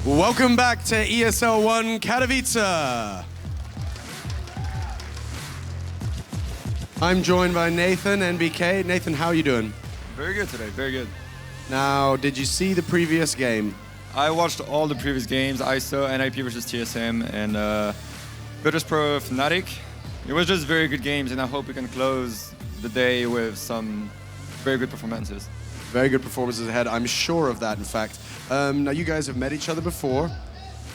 Welcome back to ESL One Katowice. I'm joined by Nathan, NBK. Nathan, how are you doing? Very good today, very good. Now, did you see the previous game? I watched all the previous games. I saw NIP versus TSM and Virtus Pro Fnatic. It was just very good games, and I hope we can close the day with some very good performances. Very good performances ahead, I'm sure of that, in fact. Now, you guys have met each other before.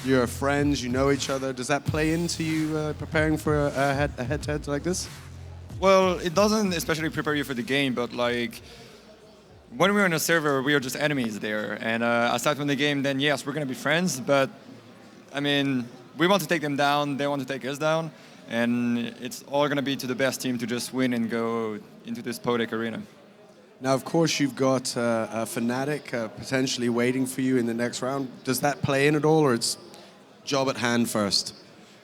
You're friends, you know each other. Does that play into you preparing for a head-to-head like this? Well, it doesn't especially prepare you for the game, but like when we're on a server, we are just enemies there. And aside from the game, then yes, we're going to be friends. But I mean, we want to take them down, they want to take us down. And it's all going to be to the best team to just win and go into this Podek arena. Now, of course, you've got a Fnatic potentially waiting for you in the next round. Does that play in at all, or it's job at hand first?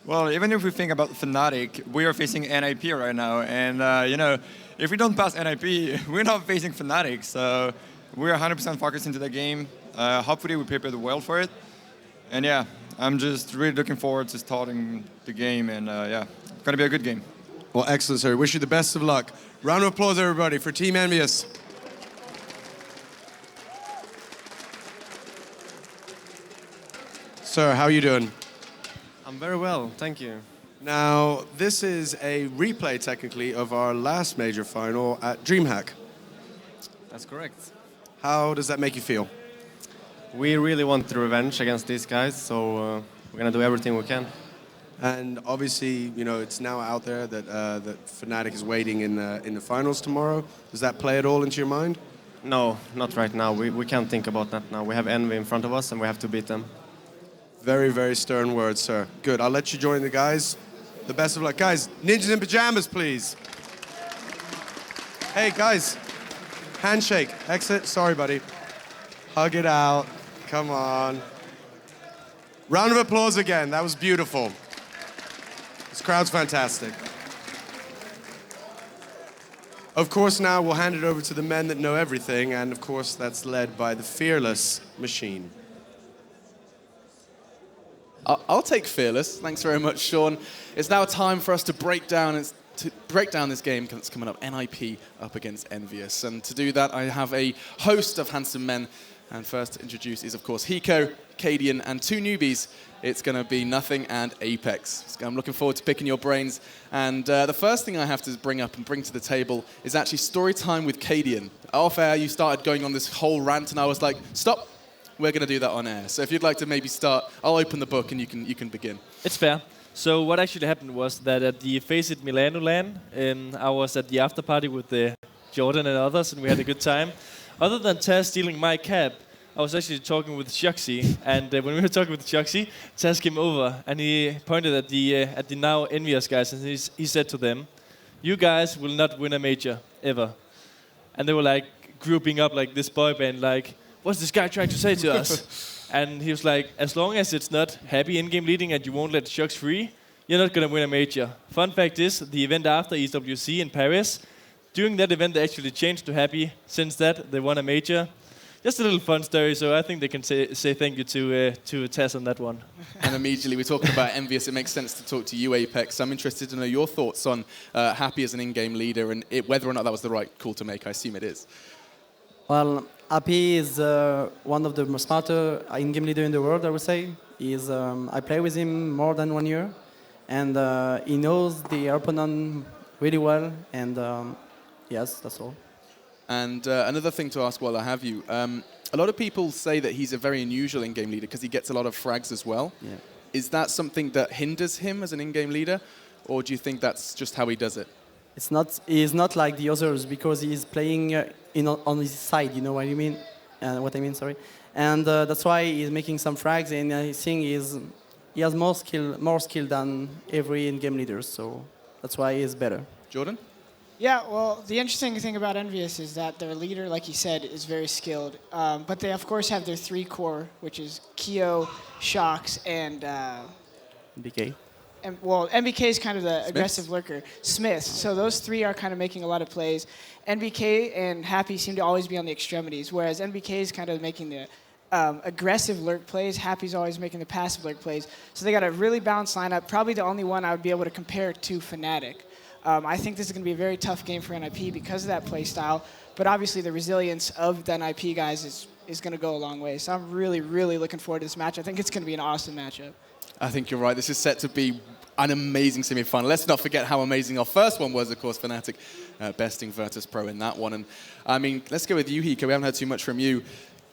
Well, even if we think about Fnatic, we are facing NIP right now. And, you know, if we don't pass NIP, we're not facing Fnatic. So we're 100% focused into the game. Hopefully, we prepared well for it. And, yeah, I'm just really looking forward to starting the game. And, yeah, it's going to be a good game. Well, excellent, sir. Wish you the best of luck. Round of applause, everybody, for Team EnVyUs. Sir, how are you doing? I'm very well, thank you. Now, this is a replay, technically, of our last major final at DreamHack. That's correct. How does that make you feel? We really want the revenge against these guys, so we're going to do everything we can. And obviously, you know, it's now out there that that Fnatic is waiting in the finals tomorrow. Does that play at all into your mind? No, not right now. We can't think about that now. We have Envy in front of us, and we have to beat them. Very, very stern words, sir. Good. I'll let you join the guys. The best of luck. Guys, ninjas in pajamas, please. Hey, guys. Handshake. Exit. Sorry, buddy. Hug it out. Come on. Round of applause again. That was beautiful. This crowd's fantastic. Of course, now we'll hand it over to the men that know everything, and of course, that's led by the fearless Machine. I'll take Fearless. Thanks very much, Sean. It's now time for us to break down this game that's coming up, NIP up against EnVyUs. And to do that, I have a host of handsome men. And first to introduce is, of course, Hiko, Cadian, and two newbies. It's going to be Nothing and Apex. So I'm looking forward to picking your brains. And the first thing I have to bring up and bring to the table is actually story time with Cadian. Off air, you started going on this whole rant, and I was like, stop. We're going to do that on air. So if you'd like to maybe start, I'll open the book and you can begin. It's fair. So what actually happened was that at the Face It Milano LAN, I was at the after party with Jordan and others, and we had a good time. Other than Taz stealing my cap, I was actually talking with Shuxi, and when we were talking with Shuxi, Taz came over and he pointed at the now EnVyUs guys, and he said to them, "You guys will not win a major ever." And they were like grouping up like this boy band, like, "What's this guy trying to say to us?" And he was like, "As long as it's not Happy in-game leading and you won't let Shux free, you're not going to win a major." Fun fact is, the event after EWC in Paris, during that event they actually changed to Happy. Since that, they won a major. Just a little fun story, so I think they can say thank you to Tess on that one. And immediately we're talking about EnVyUs. It makes sense to talk to you, Apex. I'm interested to know your thoughts on Happy as an in-game leader and whether or not that was the right call to make. I assume it is. Well, Happy is one of the most smarter in-game leader in the world, I would say. I play with him more than 1 year, and he knows the opponent really well, and yes, that's all. And another thing to ask while I have you, a lot of people say that he's a very unusual in-game leader because he gets a lot of frags as well. Yeah. Is that something that hinders him as an in-game leader, or do you think that's just how he does it? He's not like the others because he's playing on his side, you know what I mean? Sorry. And that's why he's making some frags, and I think he has more skill than every in-game leader, so that's why he's better. Jordan? Yeah, well, the interesting thing about EnVyUs is that their leader, like you said, is very skilled. But they, of course, have their three core, which is Keo, Shox, and... BK. Well, NBK is kind of the aggressive lurker. Smith. So those three are kind of making a lot of plays. NBK and Happy seem to always be on the extremities, whereas NBK is kind of making aggressive lurk plays. Happy's always making the passive lurk plays. So they got a really balanced lineup. Probably the only one I would be able to compare to Fnatic. I think this is going to be a very tough game for NIP because of that play style. But obviously the resilience of the NIP guys is going to go a long way. So I'm really, really looking forward to this match. I think it's going to be an awesome matchup. I think you're right. This is set to be an amazing semi-final. Let's not forget how amazing our first one was, of course, Fnatic besting Virtus.pro in that one. And I mean, let's go with you, Hiko. We haven't heard too much from you.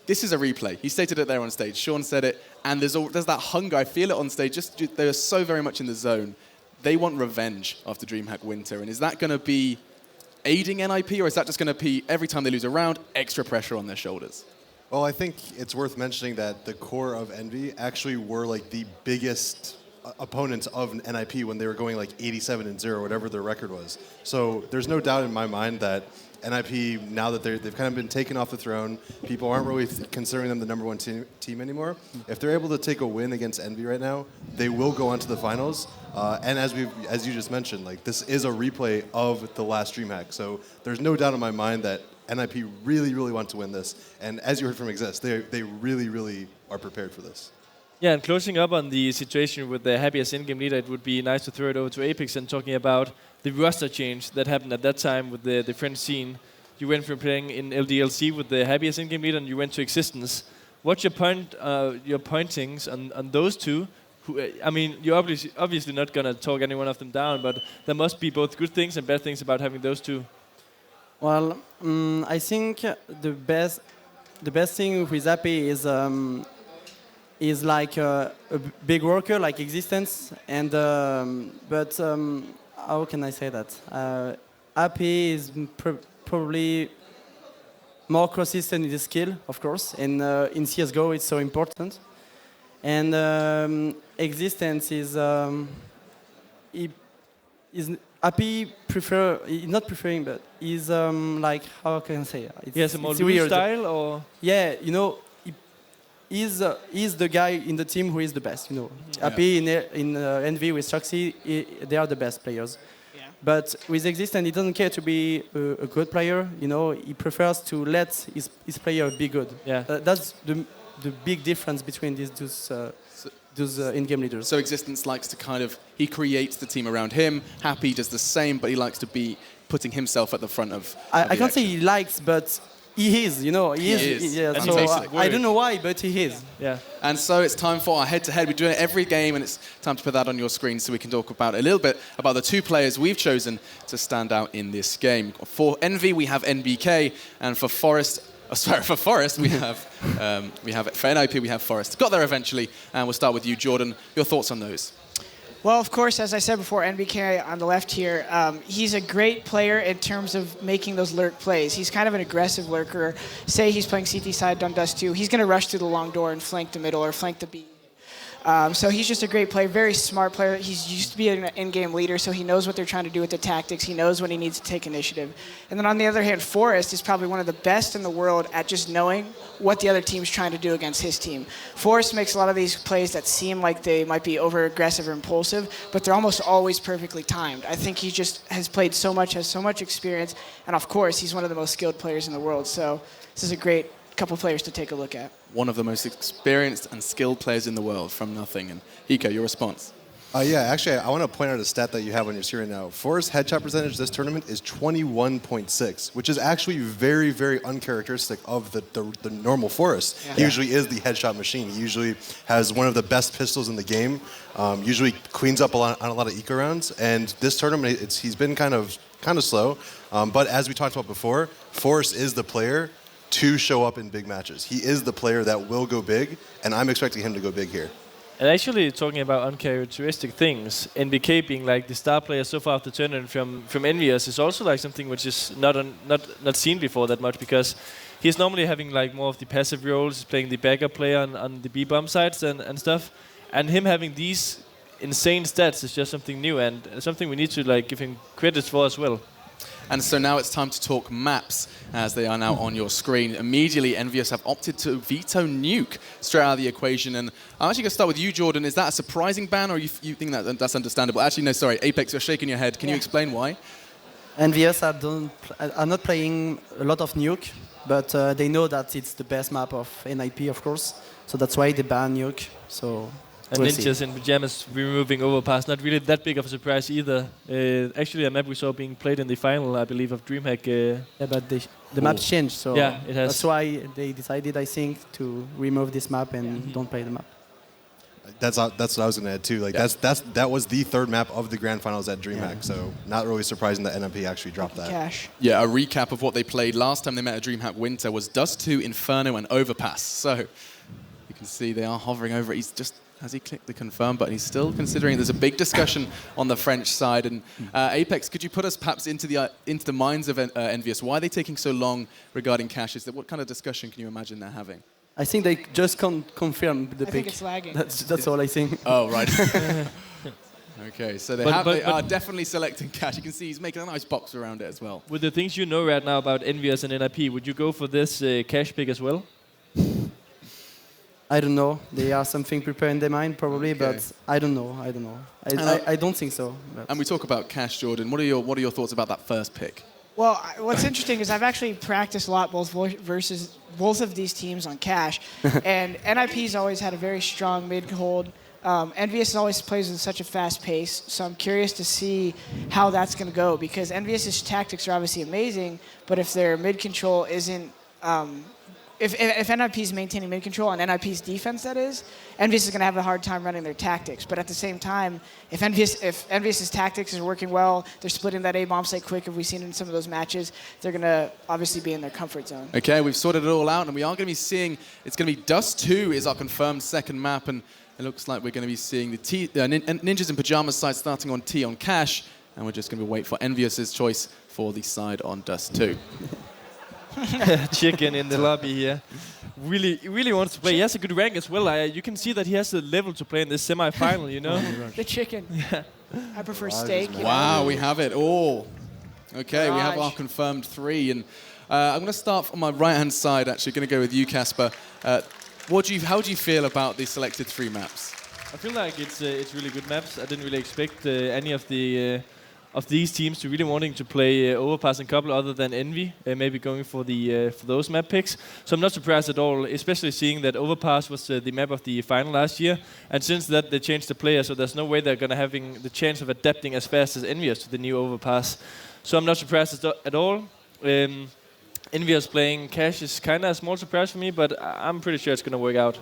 This is a replay. He stated it there on stage. Sean said it. And there's that hunger. I feel it on stage. They are so very much in the zone. They want revenge after DreamHack Winter. And is that going to be aiding NIP, or is that just going to be, every time they lose a round, extra pressure on their shoulders? Well, I think it's worth mentioning that the core of Envy actually were like the biggest opponents of NIP when they were going like 87-0, whatever their record was. So there's no doubt in my mind that NIP, now that they've kind of been taken off the throne, people aren't really considering them the number one team anymore. If they're able to take a win against Envy right now, they will go on to the finals. And as you just mentioned, like this is a replay of the last DreamHack. So there's no doubt in my mind that NIP really, really want to win this. And as you heard from Exist, they really, really are prepared for this. Yeah, and closing up on the situation with the Happy as in-game leader, it would be nice to throw it over to Apex and talking about the roster change that happened at that time with the French scene. You went from playing in LDLC with the Happy as in-game leader and you went to Existence. What's your pointings on those two? Who, I mean, you're obviously not going to talk any one of them down, but there must be both good things and bad things about having those two. Well, I think the best thing with Happy is like a big worker like Existence, and but how can I say that? Happy is probably more consistent in the skill, of course, and in CS:GO it's so important. And Existence is Happy not preferring, but is like, how can I say it? He has a more loose style, or yeah, you know. He's the guy in the team who is the best, you know. Yeah. Happy in Envy with Shoxy, they are the best players. Yeah. But with Existence, he doesn't care to be a good player, you know. He prefers to let his player be good. Yeah. That's the big difference between those in-game leaders. So Existence likes to he creates the team around him. Happy does the same, but he likes to be putting himself at the front of I can't say he likes, but he is, you know. He is. Yeah, so I don't know why, but he is. Yeah. And so it's time for our head-to-head. We do it every game, and it's time to put that on your screen so we can talk about a little bit about the two players we've chosen to stand out in this game. For Envy, we have NBK, and for Forest, we have for NIP, we have Forest. Got there eventually, and we'll start with you, Jordan. Your thoughts on those? Well, of course, as I said before, NBK on the left here, he's a great player in terms of making those lurk plays. He's kind of an aggressive lurker. Say he's playing CT side, done dust 2, he's going to rush through the long door and flank the middle or flank the B. So he's just a great player, very smart player. He's used to be an in-game leader, so he knows what they're trying to do with the tactics. He knows when he needs to take initiative. And then on the other hand, Forest is probably one of the best in the world at just knowing what the other team's trying to do against his team. Forest makes a lot of these plays that seem like they might be over-aggressive or impulsive, but they're almost always perfectly timed. I think he just has played so much, has so much experience, and of course, he's one of the most skilled players in the world. So this is a great couple players to take a look at. One of the most experienced and skilled players in the world from nothing. And Hiko, your response? Yeah, actually, I want to point out a stat that you have on your screen right now. Forrest's headshot percentage this tournament is 21.6, which is actually very, very uncharacteristic of the normal Forrest. Yeah. He usually is the headshot machine. He usually has one of the best pistols in the game, usually cleans up on a lot of eco rounds, and this tournament, he's been kind of slow. But as we talked about before, Forrest is the player to show up in big matches. He is the player that will go big, and I'm expecting him to go big here. And actually, talking about uncharacteristic things, NBK being like the star player so far of the tournament from EnVyUs is also like something which is not seen before that much, because he's normally having like more of the passive roles. He's playing the backup player on the B-bomb sides and stuff. And him having these insane stats is just something new and something we need to like give him credit for as well. And so now it's time to talk maps, as they are now on your screen. Immediately, EnVyUs have opted to veto Nuke straight out of the equation. And I'm actually going to start with you, Jordan. Is that a surprising ban, or you think that's understandable? Actually, no, sorry. Apex, you're shaking your head. Can you explain why? EnVyUs are not playing a lot of Nuke, but they know that it's the best map of NIP, of course. So that's why they ban Nuke. So And we'll Ninjas see. in Pyjamas removing Overpass, not really that big of a surprise either. Actually, a map we saw being played in the final, I believe, of DreamHack. Yeah, but the map changed, so Yeah, it has. that's why they decided, I think, to remove this map and don't play the map. That's what I was going to add too. Like that was the third map of the grand finals at DreamHack. So not really surprising that NMP actually dropped that. Cash. Yeah, a recap of what they played last time they met at DreamHack Winter was Dust 2, Inferno, and Overpass. So you can see they are hovering over it. He's just, has he clicked the confirm button? He's still considering. There's a big discussion on the French side. And Apex, could you put us perhaps into the minds of EnVyUs? Why are they taking so long regarding caches? What kind of discussion can you imagine they're having? I think they just can't confirm the I pick. think it's lagging. That's all I think. Oh, right. Okay, so they are definitely selecting cache. You can see he's making a nice box around it as well. With the things you know right now about EnVyUs and NIP, would you go for this cash pick as well? I don't know. They have something prepared in their mind, probably, Okay. but I don't know. I don't think so. But And we talk about cache, Jordan. What are your thoughts about that first pick? Well, what's interesting is I've actually practiced a lot versus both of these teams on cash, and NIP's always had a very strong mid hold. EnVyUs always plays with such a fast pace, so I'm curious to see how that's going to go because EnVyUs' tactics are obviously amazing, but if their mid control isn't if NIP is maintaining mid control and NIP's defense, that is, EnVyUs is going to have a hard time running their tactics. But at the same time, if EnVyUs' tactics is working well, they're splitting that A bomb site quick. If we've seen in some of those matches, they're going to obviously be in their comfort zone. Okay, we've sorted it all out, and we are going to be seeing. It's going to be Dust 2 is our confirmed second map, and it looks like we're going to be seeing the Ninjas in Pyjamas side starting on T on cache, and we're just going to wait for EnVyUs' choice for the side on Dust 2. Chicken in the lobby here. Really wants to play. He has a good rank as well. You can see that he has the level to play in this semi-final, you know? The chicken. I prefer steak. you know. Wow, we have it all. Okay, we have Garage. our confirmed 3, and I'm going to start on my right-hand side. Actually, going to go with you, Casper. How do you feel about the selected 3 maps? I feel like it's really good maps. I didn't really expect any of these teams to really wanting to play Overpass and couple other than Envy, maybe going for those map picks. So I'm not surprised at all, especially seeing that Overpass was the map of the final last year, and since that they changed the player, so there's no way they're gonna having the chance of adapting as fast as EnVyUs to the new Overpass. So I'm not surprised at all. EnVyUs playing cash is kind of a small surprise for me, but I'm pretty sure it's gonna work out.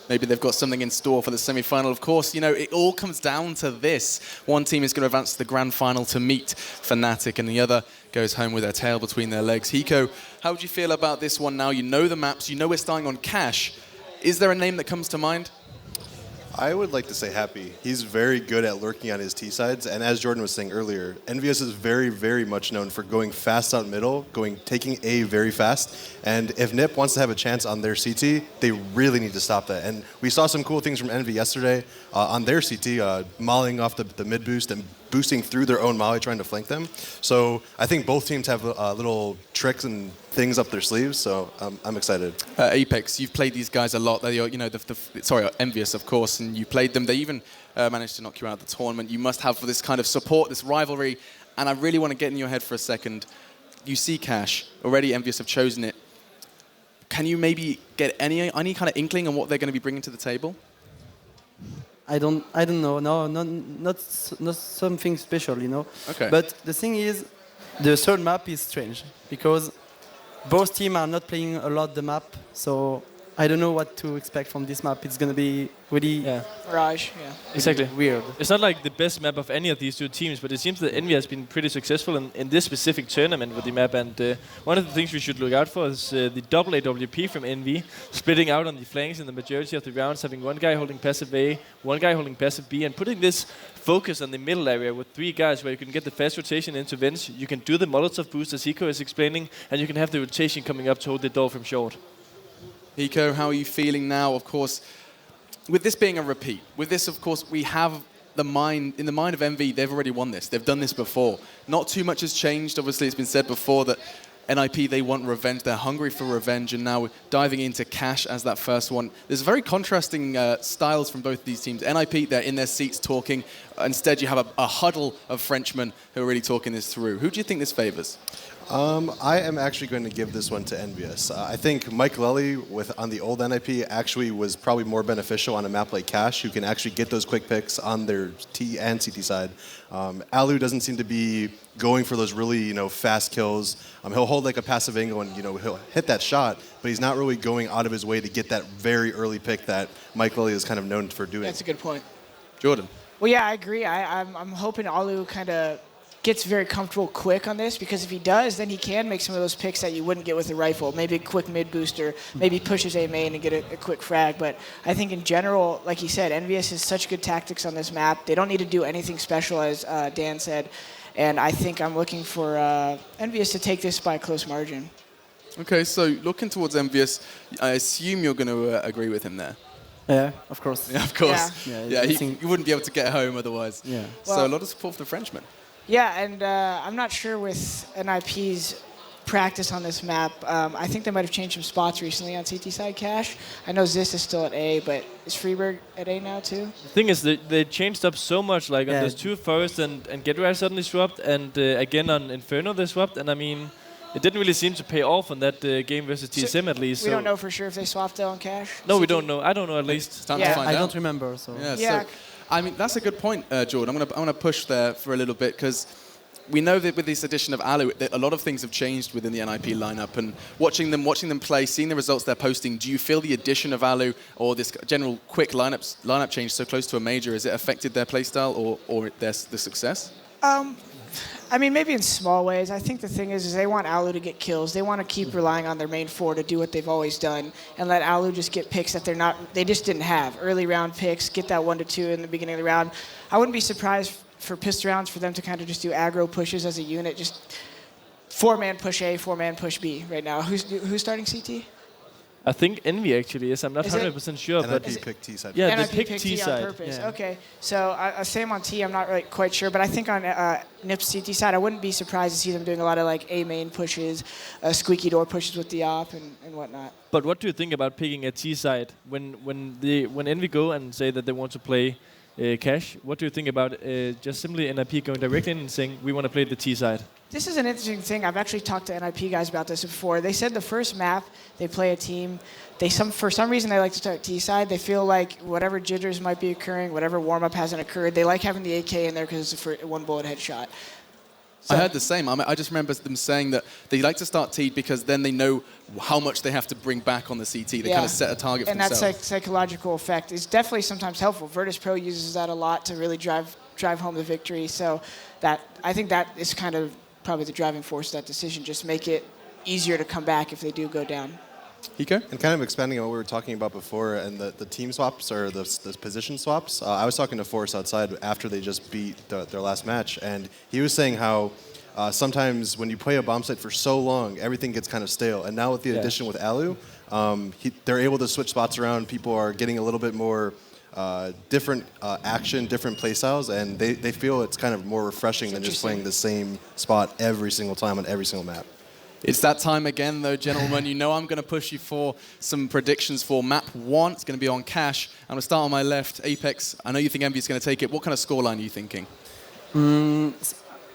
Maybe they've got something in store for the semi-final. Of course, you know, it all comes down to this. One team is going to advance to the grand final to meet Fnatic, and the other goes home with their tail between their legs. Hiko, how would you feel about this one now? You know the maps, you know we're starting on cash. Is there a name that comes to mind? I would like to say Happy. He's very good at lurking on his T sides, and as Jordan was saying earlier, EnVyUs is very, very much known for going fast out middle, taking A very fast, and if NiP wants to have a chance on their CT, they really need to stop that. And we saw some cool things from Envy yesterday on their CT, mauling off the mid boost and boosting through their own molly, trying to flank them. So I think both teams have little tricks and things up their sleeves, so I'm excited. Apex, you've played these guys a lot. They're, you know, EnVyUs, of course, and you played them. They even managed to knock you out of the tournament. You must have for this kind of support, this rivalry, and I really want to get in your head for a second. You see Cash, already EnVyUs have chosen it. Can you maybe get any kind of inkling on what they're going to be bringing to the table? I don't know. No, not something special, you know. Okay. But the thing is, the third map is strange because both teams are not playing a lot the map, so I don't know what to expect from this map. It's gonna be really Mirage, yeah. Exactly. weird. It's not like the best map of any of these two teams, but it seems that Envy has been pretty successful in this specific tournament with the map. And one of the things we should look out for is the double AWP from Envy, splitting out on the flanks in the majority of the rounds, having one guy holding passive A, one guy holding passive B, and putting this focus on the middle area with 3 guys where you can get the fast rotation into vents, you can do the Molotov boost as Hiko is explaining, and you can have the rotation coming up to hold the door from short. Hiko, how are you feeling now? Of course, with this being a repeat, with this, of course, we have in the mind of Envy, they've already won this. They've done this before. Not too much has changed. Obviously, it's been said before that NIP, they want revenge. They're hungry for revenge, and now we're diving into Cash as that first one. There's very contrasting styles from both these teams. NIP, they're in their seats talking. Instead, you have a huddle of Frenchmen who are really talking this through. Who do you think this favors? I am actually going to give this one to EnVyUs. I think Mike Lelly on the old NIP actually was probably more beneficial on a map like Cash, who can actually get those quick picks on their T and CT side. Alu doesn't seem to be going for those really fast kills. He'll hold like a passive angle and he'll hit that shot, but he's not really going out of his way to get that very early pick that Mike Lelly is kind of known for doing. That's a good point. Jordan. Well, yeah, I agree. I'm hoping Alu kind of gets very comfortable quick on this, because if he does, then he can make some of those picks that you wouldn't get with a rifle. Maybe a quick mid booster, maybe pushes A main and get a quick frag. But I think in general, like he said, EnVyUs has such good tactics on this map. They don't need to do anything special, as Dan said. And I think I'm looking for EnVyUs to take this by a close margin. Okay, so looking towards EnVyUs, I assume you're going to agree with him there. Yeah, of course. Yeah, of course. Yeah, you wouldn't be able to get home otherwise. Yeah. So a lot of support for the Frenchman. Yeah, and I'm not sure with NIP's practice on this map. I think they might have changed some spots recently on CT side Cash. I know Zis is still at A, but is Freeberg at A now too? The thing is, they changed up so much. Like on those two Forest and Getwire suddenly swapped, and again on Inferno they swapped. And I mean, it didn't really seem to pay off on that game versus TSM at least. We don't know for sure if they swapped though on Cash. No, we don't know. I don't know at least. It's time to find out. I don't remember. So. Yeah. So, I mean, that's a good point, Jordan. I'm gonna push there for a little bit, because we know that with this addition of Alu, that a lot of things have changed within the NIP lineup. And watching them play, seeing the results they're posting, do you feel the addition of Alu or this general quick lineup change so close to a major, has it affected their playstyle or the success? I mean, maybe in small ways. I think the thing is they want Alu to get kills. They want to keep relying on their main four to do what they've always done, and let Alu just get picks that they just didn't have. Early round picks, get that 1-2 in the beginning of the round. I wouldn't be surprised for pistol rounds for them to kind of just do aggro pushes as a unit, just 4-man push A, 4-man push B right now. Who's starting CT? I think Envy actually is. I'm not 100% sure, but NIP picked T side. yeah, NIP they picked picked T on side. purpose. Yeah. Okay, so same on T. I'm not really quite sure, but I think on NIP's CT side, I wouldn't be surprised to see them doing a lot of like A main pushes, squeaky door pushes with the op and whatnot. But what do you think about picking a T side when Envy go and say that they want to play Cash? What do you think about just simply NIP going directly in and saying we want to play the T side? This is an interesting thing. I've actually talked to NIP guys about this before. They said the first map they play a team, for some reason they like to start T side. They feel like whatever jitters might be occurring, whatever warm up hasn't occurred, they like having the AK in there because it's a one bullet headshot. So I heard the same. I just remember them saying that they like to start T because then they know how much they have to bring back on the CT. They kind of set a target for themselves. And that psychological effect is definitely sometimes helpful. Virtus Pro uses that a lot to really drive home the victory. So I think that is kind of probably the driving force of that decision. Just make it easier to come back if they do go down. Hiko? And kind of expanding on what we were talking about before, and the team swaps or the position swaps. I was talking to Forrest outside after they just beat their last match, and he was saying how sometimes when you play a bomb site for so long, everything gets kind of stale. And now with the addition with Alu, they're able to switch spots around. People are getting a little bit more different action, different play styles, and they feel it's kind of more refreshing than just playing the same spot every single time on every single map. It's that time again, though, gentlemen. You know I'm going to push you for some predictions for map 1. It's going to be on Cash. I'm going to start on my left. Apex, I know you think Envy's going to take it. What kind of scoreline are you thinking?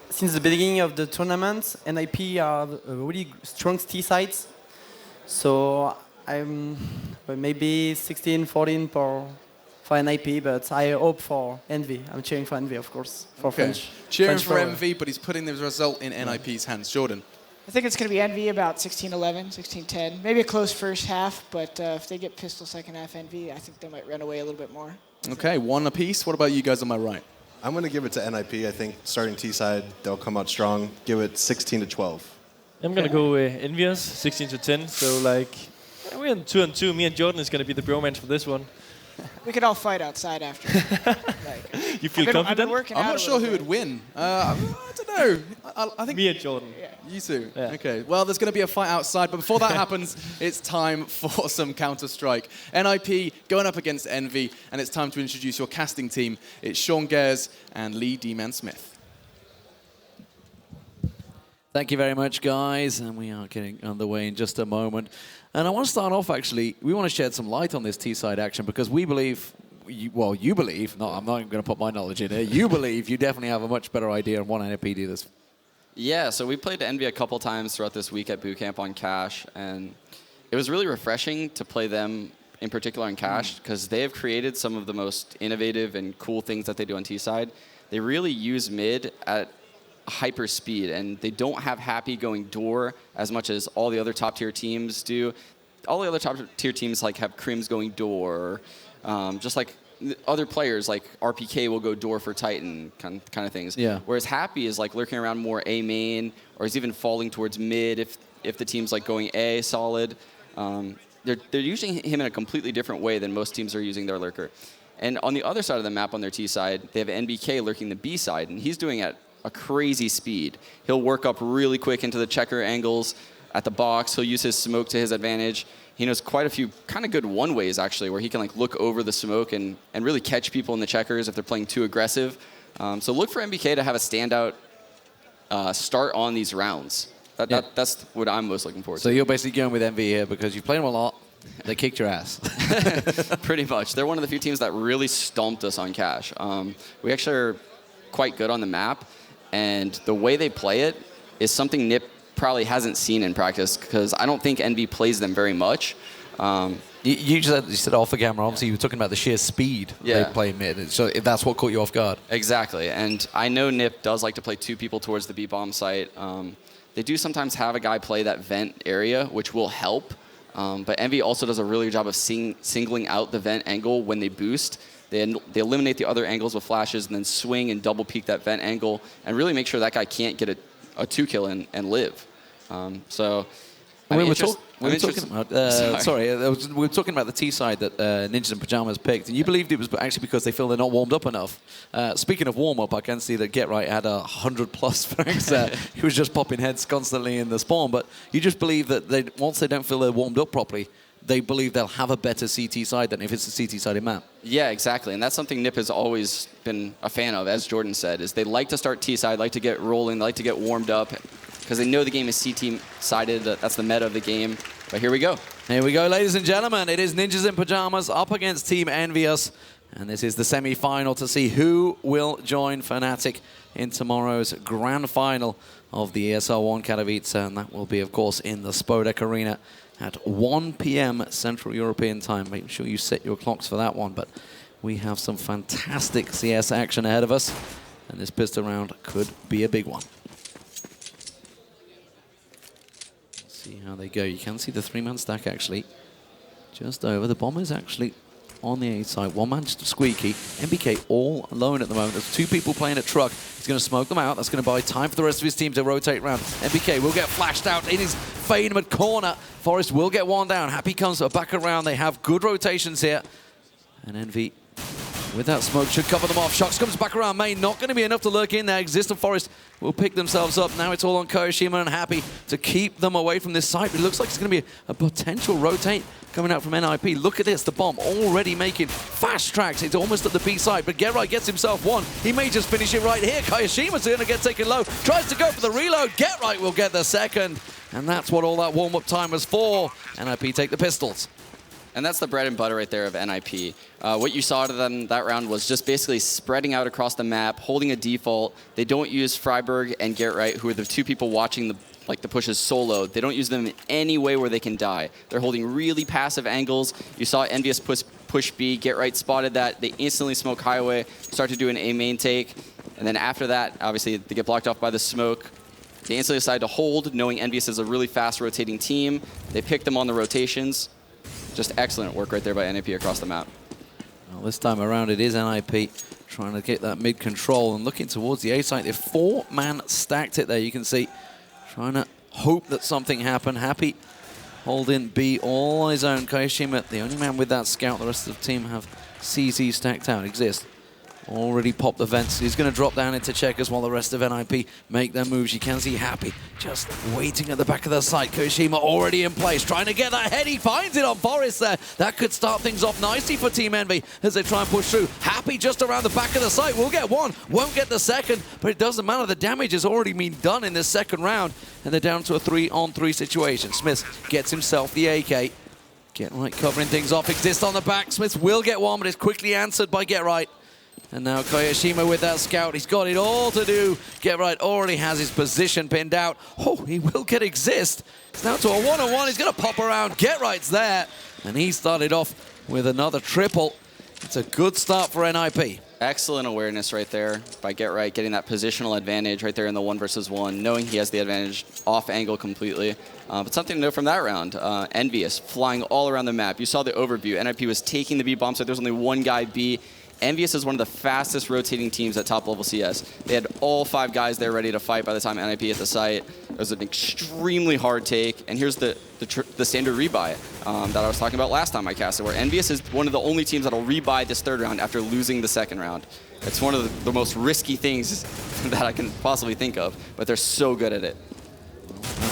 Since the beginning of the tournament, NIP are really strong T sides. So I'm maybe 16-14 for NIP, but I hope for Envy. I'm cheering for Envy, of course, for French. Cheering French for power. Envy, but he's putting the result in NIP's hands. Jordan? I think it's going to be Envy about 16-11, 16-10. Maybe a close first half, but if they get pistol second half Envy, I think they might run away a little bit more. Okay, 1 apiece. What about you guys on my right? I'm going to give it to NIP. I think starting T side, they'll come out strong. Give it 16-12. I'm gonna go EnVyUs 16-10. So like we're in 2-2. Me and Jordan is gonna be the bromance for this one. We could all fight outside after. You feel I've been confident? working I'm out not a sure little who bit. would win. I don't know. I think Me and Jordan. you two. Yeah. Okay. Well, there's going to be a fight outside, but before that happens, it's time for some Counter-Strike. NIP going up against Envy, and it's time to introduce your casting team. It's Sean Gares and Lee D-Man Smith. Thank you very much, guys, and we are getting underway in just a moment. And I want to start off, actually, we want to shed some light on this T-side action because we believe, you believe, no, I'm not even going to put my knowledge in here, you believe you definitely have a much better idea on what NIP do this. Yeah, so we played Envy a couple times throughout this week at boot camp on Cash, and it was really refreshing to play them in particular on Cash because they have created some of the most innovative and cool things that they do on T-side. They really use mid at hyper speed, and they don't have Happy going door as much as all the other top tier teams do. All the other top tier teams like have Crims going door, just like other players like RPK will go door for Titan, kind of things. Yeah. Whereas Happy is like lurking around more A main, or is even falling towards mid if the team's like going A solid. They're using him in a completely different way than most teams are using their lurker. And on the other side of the map, on their T side, they have NBK lurking the B side, and he's doing it at a crazy speed. He'll work up really quick into the checker angles at the box. He'll use his smoke to his advantage. He knows quite a few kind of good one-ways, actually, where he can like look over the smoke and really catch people in the checkers if they're playing too aggressive. So look for NBK to have a standout start on these rounds. That's what I'm most looking forward to. So you're basically going with Envy here because you played them a lot. They kicked your ass. Pretty much. They're one of the few teams that really stomped us on Cash. We actually are quite good on the map, and the way they play it is something Nip probably hasn't seen in practice because I don't think Envy plays them very much. You said off the camera, obviously you were talking about the sheer speed they play mid, so that's what caught you off guard. Exactly, and I know Nip does like to play two people towards the B-bomb site. They do sometimes have a guy play that vent area, which will help, but Envy also does a really good job of singling out the vent angle when they boost. They eliminate the other angles with flashes and then swing and double peek that vent angle and really make sure that guy can't get a 2-kill and live. We were talking about the T side that Ninjas in Pyjamas picked, and you believed it was actually because they feel they're not warmed up enough. Speaking of warm up, I can see that GetRight had 100+ frags. He was just popping heads constantly in the spawn, but you just believe that once they don't feel they're warmed up properly, they believe they'll have a better CT side than if it's a CT-sided map. Yeah, exactly, and that's something Nip has always been a fan of, as Jordan said, is they like to start T-side, like to get rolling, they like to get warmed up, because they know the game is CT-sided, that's the meta of the game. But here we go. Here we go, ladies and gentlemen. It is Ninjas in Pyjamas up against Team EnVyUs, and this is the semi-final to see who will join Fnatic in tomorrow's grand final of the ESL One Katowice, and that will be, of course, in the Spodek Arena at 1 p.m. Central European time. Make sure you set your clocks for that one, but we have some fantastic CS action ahead of us, and this pistol round could be a big one. Let's see how they go. You can see the 3-man stack actually just over. The bomb is actually on the A side. One man just squeaky. NBK all alone at the moment. There's 2 people playing at truck. He's going to smoke them out. That's going to buy time for the rest of his team to rotate around. NBK will get flashed out in his famed corner. Forest will get one down. Happy comes back around. They have good rotations here. And Envy, with that smoke, should cover them off. Shox comes back around main. Not going to be enough to lurk in there. Exist and Forest will pick themselves up. Now it's all on Koyoshima and Happy to keep them away from this site. But it looks like it's going to be a potential rotate coming out from NIP. Look at this. The bomb already making fast tracks. It's almost at the B side, but GetRight gets himself one. He may just finish it right here. Koyoshima's going to get taken low. Tries to go for the reload. GetRight will get the second. And that's what all that warm-up time was for. NIP take the pistols. And that's the bread and butter right there of NIP. What you saw to them that round was just basically spreading out across the map, holding a default. They don't use Freiburg and GetRight, who are the 2 people watching the pushes solo. They don't use them in any way where they can die. They're holding really passive angles. You saw EnVyUs push B. GetRight spotted that. They instantly smoke highway, start to do an A main take. And then after that, obviously, they get blocked off by the smoke. They instantly decide to hold, knowing EnVyUs is a really fast rotating team. They pick them on the rotations. Just excellent work right there by NIP across the map. Well, this time around, it is NIP trying to get that mid control and looking towards the A site. They've 4-man stacked it there. You can see trying to hope that something happened. Happy holding B all on his own. Koyoshima, the only man with that scout. The rest of the team have CZ stacked out. Exist. Already popped the vents. He's going to drop down into checkers while the rest of NIP make their moves. You can see Happy just waiting at the back of the site. Koyoshima already in place, trying to get that head. He finds it on Forest there. That could start things off nicely for Team Envy as they try and push through. Happy just around the back of the site. Will get one, won't get the second, but it doesn't matter. The damage has already been done in this second round, and they're down to a 3-on-3 situation. Smith gets himself the AK. GetRight covering things off. Exist on the back. Smith will get one, but it's quickly answered by GetRight. And now Koyoshima with that scout. He's got it all to do. Get Right already has his position pinned out. Oh, he will get exist. It's now to a one-on-one. He's going to pop around. Get Right's there. And he started off with another triple. It's a good start for NIP. Excellent awareness right there by Get Right, getting that positional advantage right there in the 1-versus-1, knowing he has the advantage off angle completely. But something to note from that round, EnVyUs flying all around the map. You saw the overview. NIP was taking the B bomb, so there's only one guy B. EnVyUs is one of the fastest rotating teams at top level CS. They had all 5 guys there ready to fight by the time NIP hit the site. It was an extremely hard take, and here's the standard rebuy that I was talking about last time I casted, where EnVyUs is one of the only teams that'll rebuy this 3rd round after losing the 2nd round. It's one of the most risky things that I can possibly think of, but they're so good at it.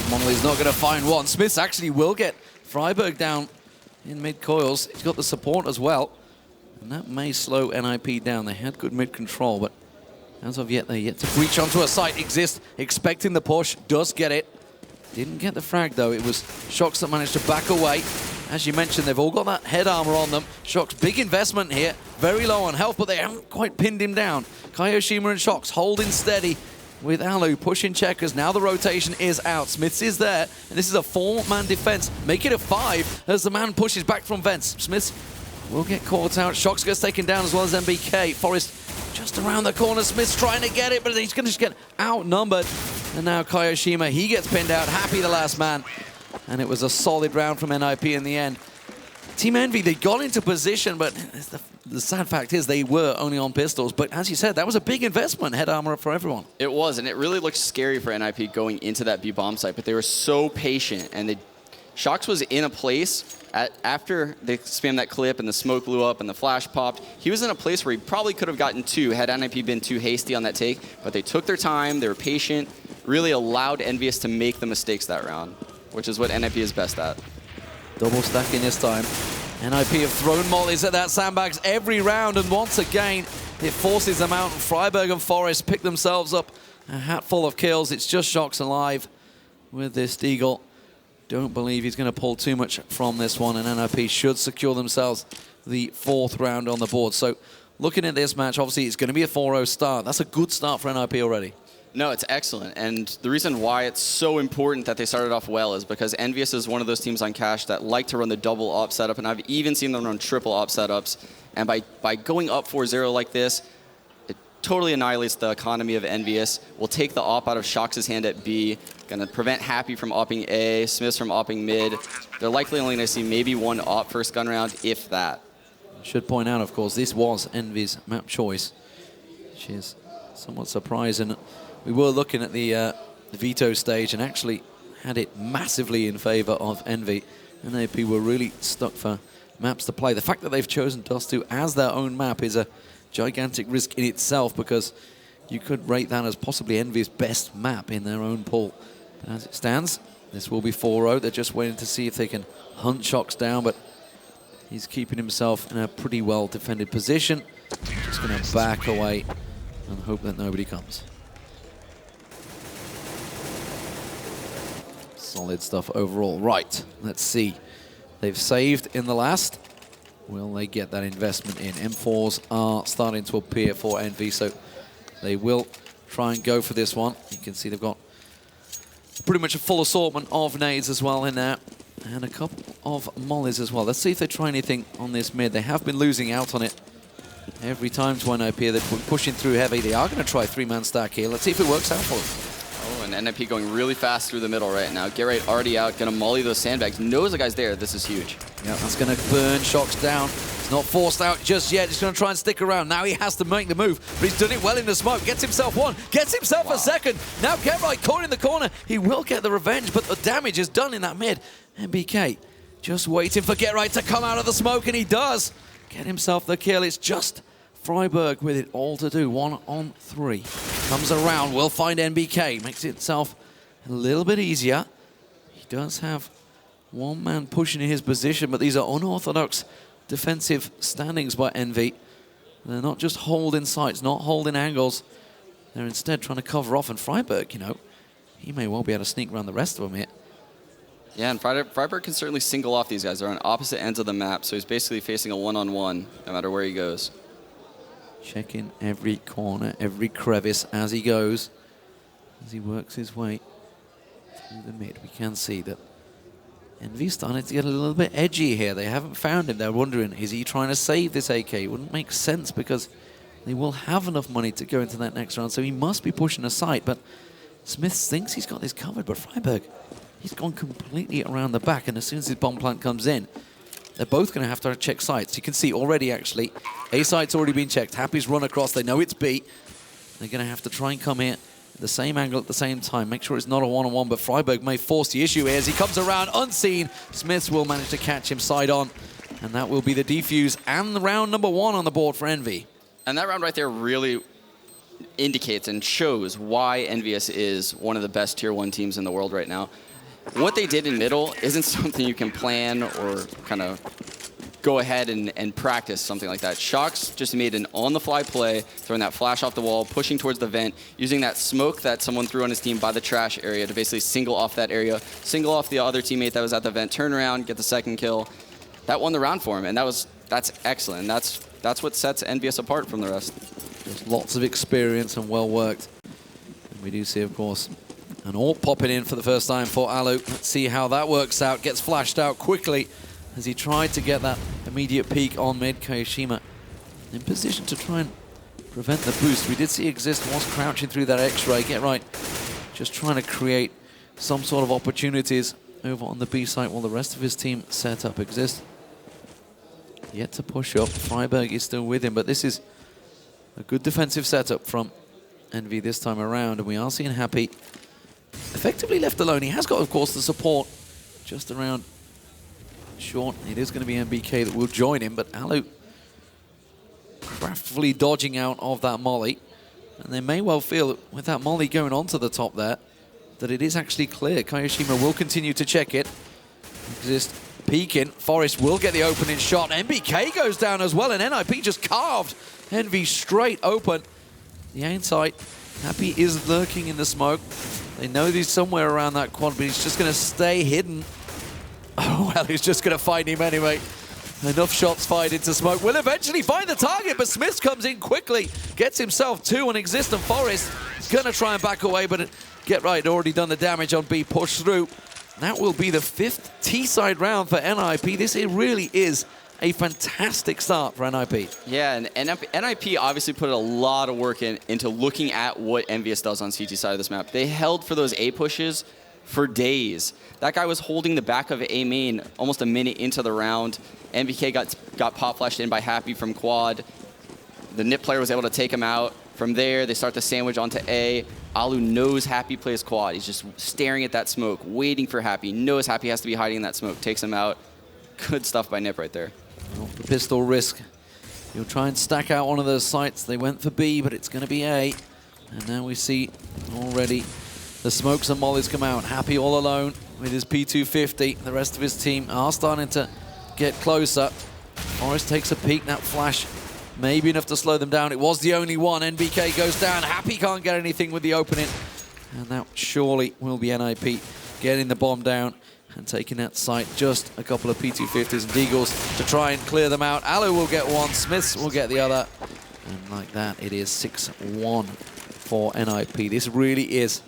Monolith's not going to find one. Smiths actually will get Freiburg down in mid-coils. He's got the support as well. And that may slow NIP down. They had good mid-control, but as of yet, they're yet to breach onto a site. Exist, expecting the push, does get it. Didn't get the frag, though. It was Shox that managed to back away. As you mentioned, they've all got that head armor on them. Shox, big investment here. Very low on health, but they haven't quite pinned him down. Koyoshima and Shox holding steady with Alu pushing checkers. Now the rotation is out. Smiths is there, and this is a 4-man defense. Make it a 5 as the man pushes back from Vents. Smiths will get caught out. Shox gets taken down as well as MBK. Forest just around the corner. Smith's trying to get it, but he's going to just get outnumbered. And now Koyoshima, he gets pinned out. Happy the last man. And it was a solid round from NIP in the end. Team Envy, they got into position, but the sad fact is they were only on pistols. But as you said, that was a big investment, head armor for everyone. It was, and it really looked scary for NIP going into that B-bomb site, but they were so patient, and Shox was in a place after they spammed that clip and the smoke blew up and the flash popped. He was in a place where he probably could have gotten 2 had NIP been too hasty on that take, but they took their time, they were patient, really allowed EnVyUs to make the mistakes that round, which is what NIP is best at. Double stacking this time. NIP have thrown mollies at that sandbags every round, and once again, it forces them out. Freiburg and Forest pick themselves up a hatful of kills. It's just Shox alive with this Deagle. Don't believe he's going to pull too much from this one, and NIP should secure themselves the 4th round on the board. So looking at this match, obviously it's going to be a 4-0 start. That's a good start for NIP already. No, it's excellent. And the reason why it's so important that they started off well is because EnVyUs is one of those teams on Cash that like to run the double op setup, and I've even seen them run triple op setups. And by going up 4-0 like this, it totally annihilates the economy of EnVyUs. Will take the op out of Shox's hand at B, gonna prevent Happy from opping A, Smiths from opping mid. They're likely only gonna see maybe 1 op first gun round, if that. Should point out, of course, this was Envy's map choice, which is somewhat surprising. We were looking at the veto stage and actually had it massively in favor of Envy. NAP were really stuck for maps to play. The fact that they've chosen Dust 2 as their own map is a gigantic risk in itself, because you could rate that as possibly Envy's best map in their own pool. But as it stands, this will be 4-0. They're just waiting to see if they can hunt Shox down, but he's keeping himself in a pretty well defended position. Just going to back away and hope that nobody comes. Solid stuff overall. Right, let's see. They've saved in the last. Will they get that investment in? M4s are starting to appear for Envy, so they will try and go for this one. You can see they've got pretty much a full assortment of nades as well in there, and a couple of mollies as well. Let's see if they try anything on this mid. They have been losing out on it every time to NIP. They're pushing through heavy. They are going to try 3-man stack here. Let's see if it works out for them. Oh, and NIP going really fast through the middle right now. Get Right already out, gonna molly those sandbags. Knows the guy's there. This is huge. Yeah, that's gonna burn Shox down. He's not forced out just yet. He's gonna try and stick around. Now he has to make the move, but he's done it well in the smoke. Gets himself 1, gets himself a 2nd. Now Get Right caught in the corner. He will get the revenge, but the damage is done in that mid. MBK just waiting for Get Right to come out of the smoke, and he does get himself the kill. It's just Freiburg with it all to do. 1 on 3. Comes around, will find NBK. Makes it itself a little bit easier. He does have 1 man pushing in his position, but these are unorthodox defensive standings by Envy. They're not just holding sites, not holding angles. They're instead trying to cover off, and Freiburg, you know, he may well be able to sneak around the rest of them here. Yeah, and Freiburg can certainly single off these guys. They're on opposite ends of the map, so he's basically facing a 1-on-1 no matter where he goes. Checking every corner, every crevice as he goes. As he works his way through the mid, we can see that EnVyUs starting to get a little bit edgy here. They haven't found him. They're wondering, is he trying to save this AK? It wouldn't make sense because they will have enough money to go into that next round, so he must be pushing a site. But Smith thinks he's got this covered, but friberg, he's gone completely around the back, and as soon as his bomb plant comes in, they're both going to have to check sites. You can see already, actually, A site's already been checked. Happy's run across. They know it's B. They're going to have to try and come here at the same angle at the same time. Make sure it's not a one-on-one, but friberg may force the issue here as he comes around unseen. Smiths will manage to catch him side on, and that will be the defuse and the round number 1 on the board for Envy. And that round right there really indicates and shows why EnVyUs is one of the best Tier 1 teams in the world right now. What they did in middle isn't something you can plan or kind of go ahead and practice, something like that. Shox just made an on-the-fly play, throwing that flash off the wall, pushing towards the vent, using that smoke that someone threw on his team by the trash area to basically single off that area, single off the other teammate that was at the vent, turn around, get the second kill. That won the round for him, and that's excellent. That's what sets EnVyUs apart from the rest. Just lots of experience and well worked. And we do see, of course, an AWP popping in for the first time for Alu. Let's see how that works out. Gets flashed out quickly as he tried to get that immediate peek on mid. Kayashima in position to try and prevent the boost. We did see Exist was crouching through that X-ray. Get right. Just trying to create some sort of opportunities over on the B site while the rest of his team set up. Exist yet to push up. friberg is still with him, but this is a good defensive setup from Envy this time around, and we are seeing Happy effectively left alone. He has got, of course, the support just around short. It is going to be MBK that will join him, but Alu craftfully dodging out of that molly, and they may well feel that with that molly going onto the top there, that it is actually clear. Kayashima will continue to check it. Exist peeking. Forest will get the opening shot. MBK goes down as well, and NIP just carved Envy straight open. The inside. Happy is lurking in the smoke. They know he's somewhere around that quad, but he's just going to stay hidden. Oh, well, he's just going to find him anyway. Enough shots fired into smoke. Will eventually find the target, but Smith comes in quickly. Gets himself 2 on Exist, and Forest is going to try and back away, but get right, already done the damage on B. Push through. That will be the 5th T-side round for NIP. This really is a fantastic start for NIP. Yeah, and NIP obviously put a lot of work into looking at what EnVyUs does on CT side of this map. They held for those A pushes for days. That guy was holding the back of A main almost a minute into the round. MBK got pop flashed in by Happy from quad. The NIP player was able to take him out. From there, they start the sandwich onto A. Alu knows Happy plays quad. He's just staring at that smoke, waiting for Happy. Knows Happy has to be hiding in that smoke. Takes him out. Good stuff by NIP right there. Off the pistol risk. He'll try and stack out one of those sites. They went for B, but it's going to be A. And now we see already the smokes and mollies come out. Happy all alone with his P250. The rest of his team are starting to get closer. Forrest takes a peek. That flash maybe enough to slow them down. It was the only one. NBK goes down. Happy can't get anything with the opening. And that surely will be NIP getting the bomb down and taking that site. Just a couple of P250s and Deagles to try and clear them out. Alu will get one. Smiths will get the other. And like that, it is 6-1 for NIP. This really is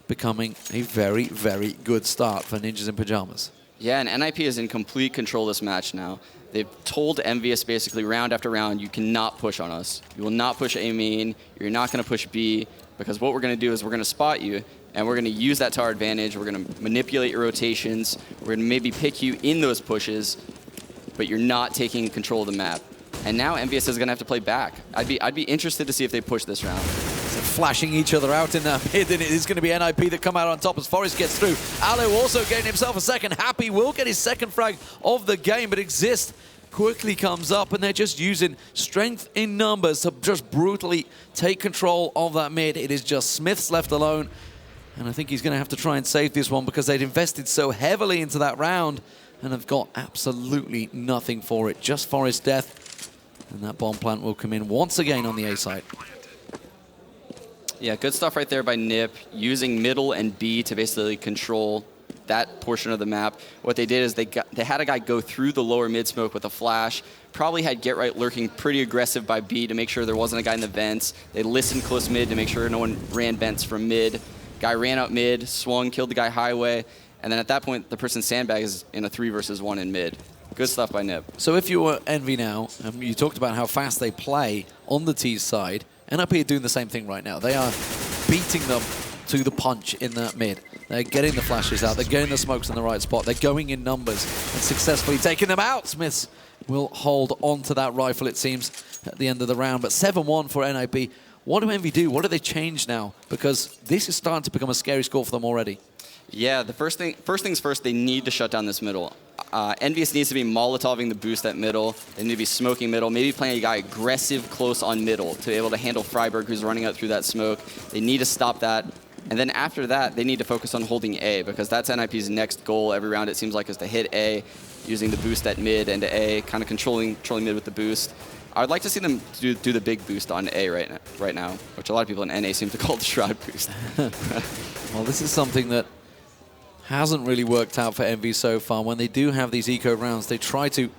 becoming a very, very good start for Ninjas in Pyjamas. Yeah, and NIP is in complete control of this match now. They've told EnVyUs basically round after round, you cannot push on us. You will not push A main. You're not going to push B, because what we're going to do is we're going to spot you, and we're going to use that to our advantage. We're going to manipulate your rotations. We're going to maybe pick you in those pushes, but you're not taking control of the map. And now EnVyUs is going to have to play back. I'd be interested to see if they push this round. So flashing each other out in that mid, and it is going to be NIP that come out on top as Forrest gets through. Alu also getting himself a second. Happy will get his second frag of the game, but Exist quickly comes up, and they're just using strength in numbers to just brutally take control of that mid. It is just Smiths left alone, and I think he's going to have to try and save this one because they'd invested so heavily into that round and have got absolutely nothing for it. Just Forrest death. And that bomb plant will come in once again on the A side. Yeah, good stuff right there by NIP, using middle and B to basically control that portion of the map. What they did is they had a guy go through the lower mid smoke with a flash, probably had Get Right lurking pretty aggressive by B to make sure there wasn't a guy in the vents. They listened close mid to make sure no one ran vents from mid. Guy ran out mid, swung, killed the guy highway, and then at that point, the person sandbag is in a 3 versus 1 in mid. Good stuff by Nib. So if you were Envy now, you talked about how fast they play on the T side, NIP are doing the same thing right now. They are beating them to the punch in that mid. They're getting the flashes out, they're getting the smokes in the right spot, they're going in numbers and successfully taking them out. Smiths will hold on to that rifle, it seems, at the end of the round. But 7-1 for NIP. What do Envy do? What do they change now? Because this is starting to become a scary score for them already. Yeah, the first things first, they need to shut down this middle. EnVyUs needs to be Molotoving the boost at middle. They need to be smoking middle, maybe playing a guy aggressive close on middle to be able to handle Freiburg, who's running out through that smoke. They need to stop that. And then after that, they need to focus on holding A, because that's NIP's next goal every round, it seems like, is to hit A, using the boost at mid and to A, kind of controlling mid with the boost. I would like to see them do the big boost on A right now, which a lot of people in NA seem to call the Shroud boost. Well, this is something that hasn't really worked out for Envy so far. When they do have these eco rounds, they try to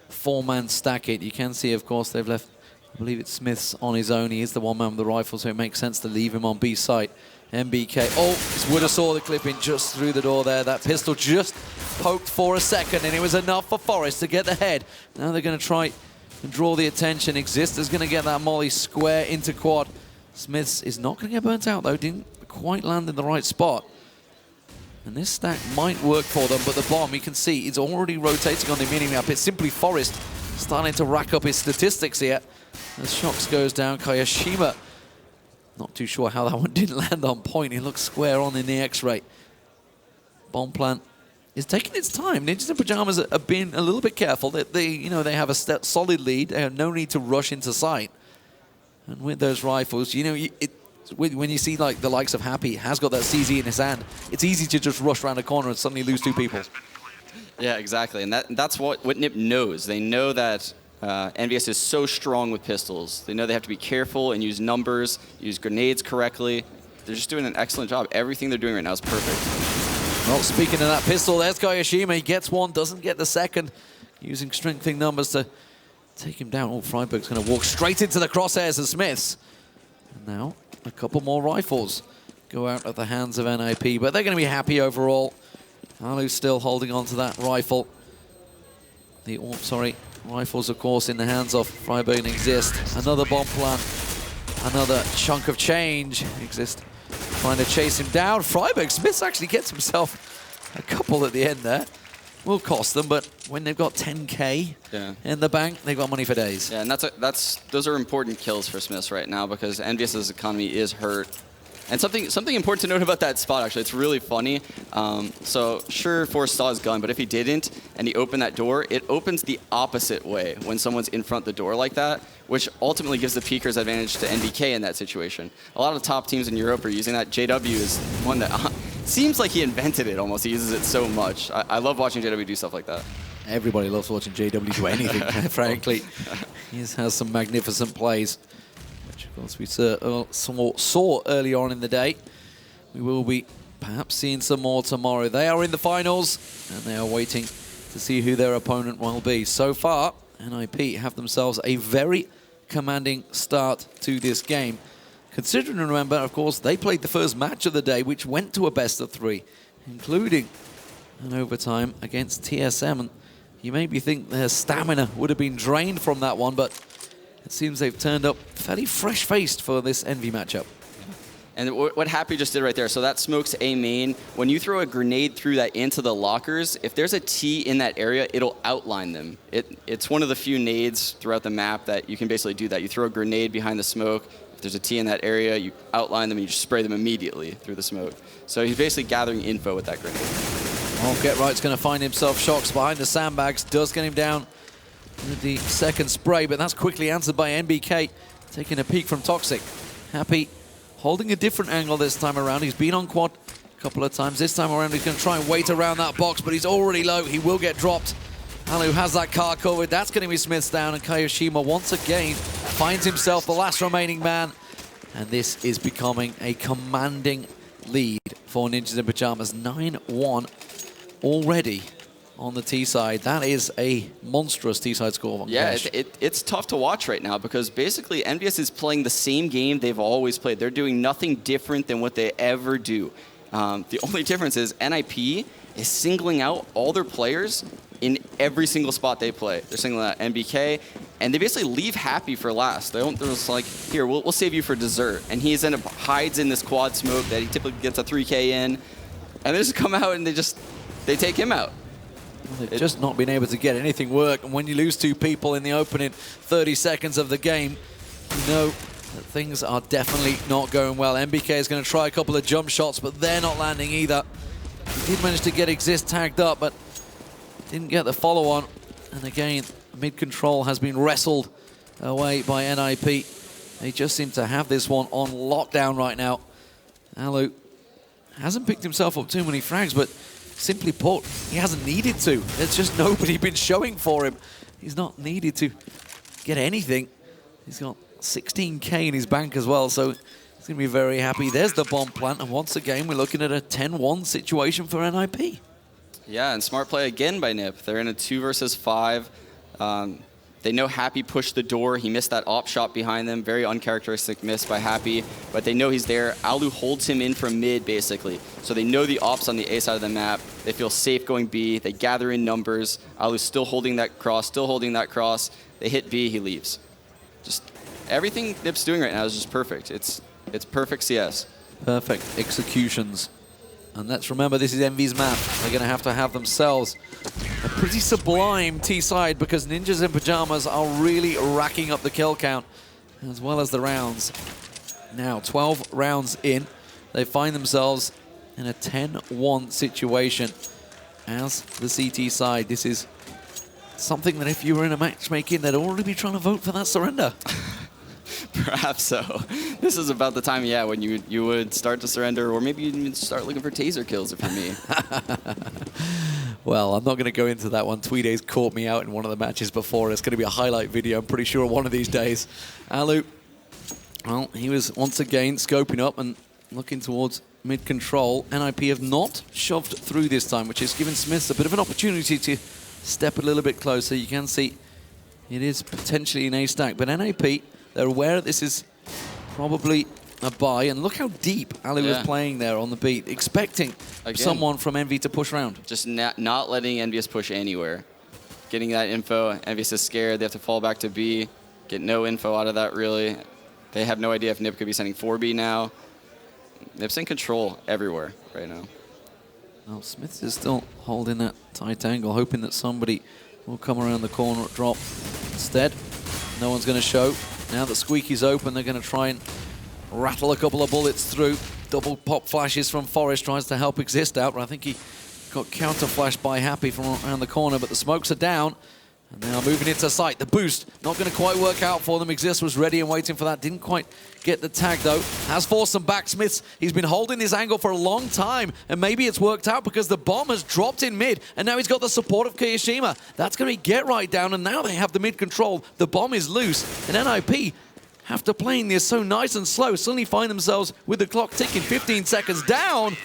4-man stack it. You can see, of course, they've left, I believe it's Smiths on his own. He is the one man with the rifle, so it makes sense to leave him on B site. MBK, oh, would have saw the clipping just through the door there. That pistol just poked for a second, and it was enough for Forest to get the head. Now they're going to try and draw the attention. Existor's going to get that molly square into quad. Smiths is not going to get burnt out, though. Didn't quite land in the right spot. And this stack might work for them, but the bomb, you can see, it's already rotating on the mini map. It's simply Forest starting to rack up his statistics here. As Shox goes down, Kayashima, not too sure how that one didn't land on point. He looks square on in the X-ray. Bomb plant is taking its time. Ninjas in Pyjamas are being a little bit careful. They have a solid lead. They have no need to rush into sight. And with those rifles, when you see like the likes of Happy has got that CZ in his hand, it's easy to just rush around a corner and suddenly lose 2 people. Yeah, exactly. And that's what NIP knows. They know that EnVyUs is so strong with pistols. They know they have to be careful and use numbers, use grenades correctly. They're just doing an excellent job. Everything they're doing right now is perfect. Well, speaking of that pistol, there's Kayashima. He gets one, doesn't get the second, using strengthening numbers to take him down. Oh, Freiburg's going to walk straight into the crosshairs of Smiths. And now a couple more rifles go out at the hands of NIP, but they're going to be happy overall. Alu's still holding on to that rifle. Rifles, of course, in the hands of Freiburg and Exist. Another bomb plant, another chunk of change. Exist trying to chase him down. Freiburg, Smiths actually gets himself a couple at the end there. Will cost them, but when they've got 10K in the bank, they've got money for days. Yeah, and those are important kills for Smiths right now, because EnVyUs' economy is hurt. And something important to note about that spot, actually, it's really funny. So sure, Forrest saw his gun, but if he didn't and he opened that door, it opens the opposite way when someone's in front of the door like that, which ultimately gives the peekers advantage to NBK in that situation. A lot of the top teams in Europe are using that. JW is one that seems like he invented it almost. He uses it so much. I love watching JW do stuff like that. Everybody loves watching JW do anything, frankly. He has some magnificent plays, which of course we saw early on in the day. We will be perhaps seeing some more tomorrow. They are in the finals, and they are waiting to see who their opponent will be. So far, NIP have themselves a very commanding start to this game. Considering, remember, of course, they played the first match of the day, which went to a best-of-3, including an overtime against TSM. And you maybe think their stamina would have been drained from that one, but it seems they've turned up fairly fresh-faced for this Envy matchup. And what Happy just did right there, so that smokes A main. When you throw a grenade through that into the lockers, if there's a T in that area, it'll outline them. It's one of the few nades throughout the map that you can basically do that. You throw a grenade behind the smoke. If there's a T in that area, you outline them and you just spray them immediately through the smoke. So he's basically gathering info with that grenade. Well, Get Right's going to find himself Shox behind the sandbags. Does get him down with the second spray, but that's quickly answered by NBK, taking a peek from Toxic. Happy holding a different angle this time around. He's been on quad a couple of times. This time around, he's going to try and wait around that box, but he's already low. He will get dropped. Alu has that car covered. That's going to be Smiths down, and Kayashima once again finds himself the last remaining man. And this is becoming a commanding lead for Ninjas in Pyjamas. 9-1 already on the T side. That is a monstrous T side score. Yeah, it's tough to watch right now because basically EnVyUs is playing the same game they've always played. They're doing nothing different than what they ever do. The only difference is NIP is singling out all their players in every single spot they play. They're singling out NBK, and they basically leave Happy for last. They're just like, here, we'll save you for dessert. And he hides in this quad smoke that he typically gets a 3K in, and they just come out and they take him out. They've just not been able to get anything work. And when you lose 2 people in the opening 30 seconds of the game, you know that things are definitely not going well. NBK is going to try a couple of jump shots, but they're not landing either. He did manage to get Exist tagged up, but didn't get the follow-on. And again, mid-control has been wrestled away by NIP. They just seem to have this one on lockdown right now. Alu hasn't picked himself up too many frags, but simply put, he hasn't needed to. There's just nobody been showing for him. He's not needed to get anything. He's got 16K in his bank as well, so he's going to be very happy. There's the bomb plant, and once again, we're looking at a 10-1 situation for NIP. Yeah, and smart play again by Nip. They're in a 2 versus 5. They know Happy pushed the door. He missed that op shot behind them. Very uncharacteristic miss by Happy, but they know he's there. Alu holds him in from mid, basically. So they know the ops on the A side of the map. They feel safe going B. They gather in numbers. Alu's still holding that cross, They hit B, he leaves. Just everything Nip's doing right now is just perfect. It's perfect CS. Perfect executions. And let's remember, this is EnVy's map. They're going to have themselves a pretty sublime T-side because Ninjas in Pyjamas are really racking up the kill count as well as the rounds. Now, 12 rounds in, they find themselves in a 10-1 situation as the CT side. This is something that if you were in a matchmaking, they'd already be trying to vote for that surrender. Perhaps so. This is about the time, yeah, when you would start to surrender, or maybe you even start looking for taser kills if you're me. Well, I'm not going to go into that one. Tweedays caught me out in one of the matches before. It's going to be a highlight video, I'm pretty sure, one of these days. Alu, well, he was once again scoping up and looking towards mid-control. NIP have not shoved through this time, which has given Smiths a bit of an opportunity to step a little bit closer. You can see it is potentially an A stack, but NIP, they're aware this is probably a buy, and look how deep Ali was playing there on the beat, expecting someone from EnVy to push around. Just not letting EnVyUs push anywhere. Getting that info, EnVyUs is scared, they have to fall back to B, get no info out of that really. They have no idea if Nip could be sending 4B now. Nip's in control everywhere right now. Well, Smith is still holding that tight angle, hoping that somebody will come around the corner at drop. Instead, no one's going to show. Now that Squeaky's open, they're going to try and rattle a couple of bullets through. Double pop flashes from Forrest, tries to help Exist out, but I think he got counter flashed by Happy from around the corner, but the smokes are down. And they are moving into sight. The boost not going to quite work out for them. Exist was ready and waiting for that. Didn't quite get the tag, though. Has forced some back. Smiths, he's been holding his angle for a long time. And maybe it's worked out because the bomb has dropped in mid. And now he's got the support of Kiyashima. That's going to be get right down. And now they have the mid control. The bomb is loose. And NIP have to playing this so nice and slow. Suddenly find themselves with the clock ticking 15 seconds down.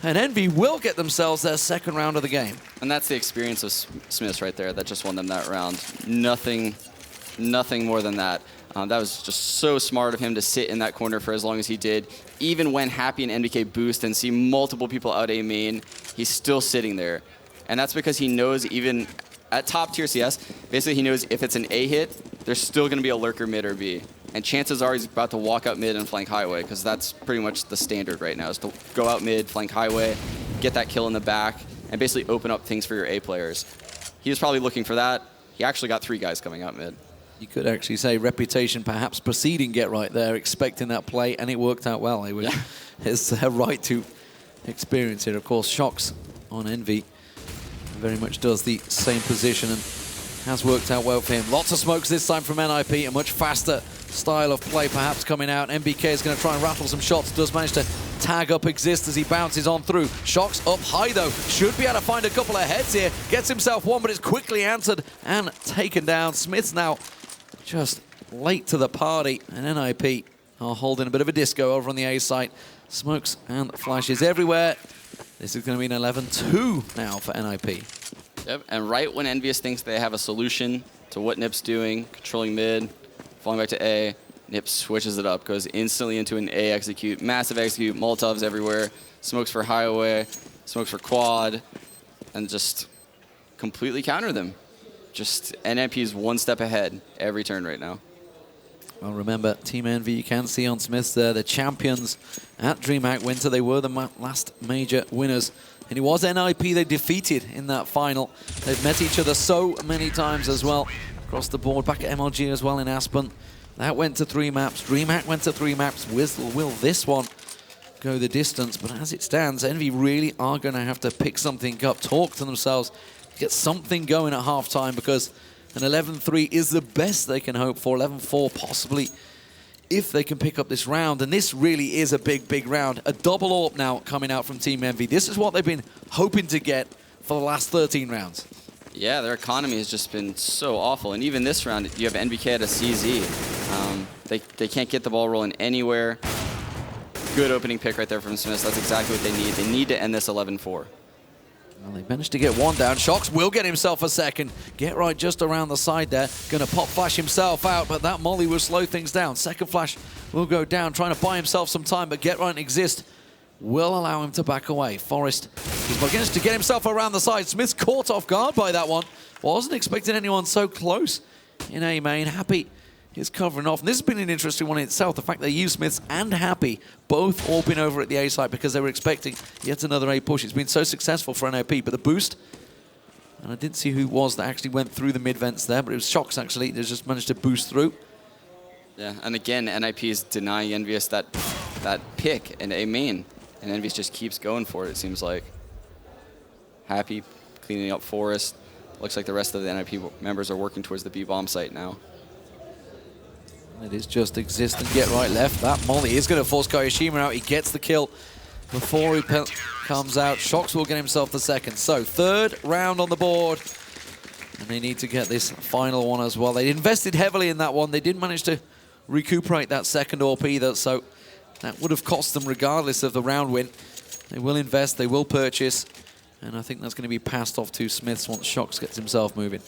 And EnVy will get themselves their second round of the game. And that's the experience of Smiths right there that just won them that round. Nothing more than that. That was just so smart of him to sit in that corner for as long as he did. Even when Happy and NBK boost and see multiple people out A main, he's still sitting there. And that's because he knows even at top tier CS, basically he knows if it's an A hit, there's still going to be a lurker mid or B. And chances are he's about to walk out mid and flank highway, because that's pretty much the standard right now, is to go out mid, flank highway, get that kill in the back, and basically open up things for your A players. He was probably looking for that. He actually got 3 guys coming out mid. You could actually say reputation perhaps preceding get right there, expecting that play, and it worked out well. It was his right to experience it. Of course, Shocks on EnVy very much does the same position and has worked out well for him. Lots of smokes this time from NIP, a much faster style of play perhaps coming out. MBK is going to try and rattle some shots, does manage to tag up Exist as he bounces on through. Shocks up high though, should be able to find a couple of heads here, gets himself one, but it's quickly answered and taken down. Smith's now just late to the party, and NIP are holding a bit of a disco over on the A site. Smokes and flashes everywhere. This is going to be an 11-2 now for NIP. Yep, and right when EnVyUs thinks they have a solution to what NIP's doing, controlling mid, falling back to A, NIP switches it up, goes instantly into an A execute, massive execute, Molotovs everywhere, smokes for highway, smokes for quad, and just completely counter them. Just NIP is one step ahead every turn right now. Well, remember, Team Envy, you can see on Smiths there, the champions at DreamHack Winter. They were the last major winners. And it was NIP they defeated in that final. They've met each other so many times as well, across the board. Back at MLG as well in Aspen. That went to 3 maps. DreamHack went to 3 maps. Will this one go the distance? But as it stands, Envy really are going to have to pick something up, talk to themselves, get something going at halftime, because an 11-3 is the best they can hope for. 11-4 possibly, if they can pick up this round. And this really is a big, big round. A double AWP now coming out from Team Envy. This is what they've been hoping to get for the last 13 rounds. Yeah, their economy has just been so awful. And even this round, you have NBK at a CZ. They can't get the ball rolling anywhere. Good opening pick right there from Smith. That's exactly what they need. They need to end this 11-4. Well, they managed to get one down. Shox will get himself a second. Get right just around the side there. Going to pop flash himself out, but that molly will slow things down. Second flash will go down, trying to buy himself some time, but Get Right and Exist will allow him to back away. Forrest is beginning to get himself around the side. Smith's caught off guard by that one. Wasn't expecting anyone so close in A main. Happy is covering off. And this has been an interesting one in itself. The fact they use Smiths and Happy both all been over at the A site because they were expecting yet another A push. It's been so successful for NIP, but the boost, and I didn't see who it was that actually went through the mid vents there, but it was Shox actually. They just managed to boost through. Yeah, and again, NIP is denying EnVyUs that pick in A main, and EnVyUs just keeps going for it, it seems like. Happy cleaning up Forest. Looks like the rest of the NIP members are working towards the B-bomb site now. It is just Exist and Get Right left. That molly is going to force Kayashima out. He gets the kill before he comes out. Shox will get himself the second. So, third round on the board. And they need to get this final one as well. They invested heavily in that one. They didn't manage to recuperate that second AWP either, so that would have cost them regardless of the round win. They will invest, they will purchase, and I think that's going to be passed off to Smiths once Shox gets himself moving.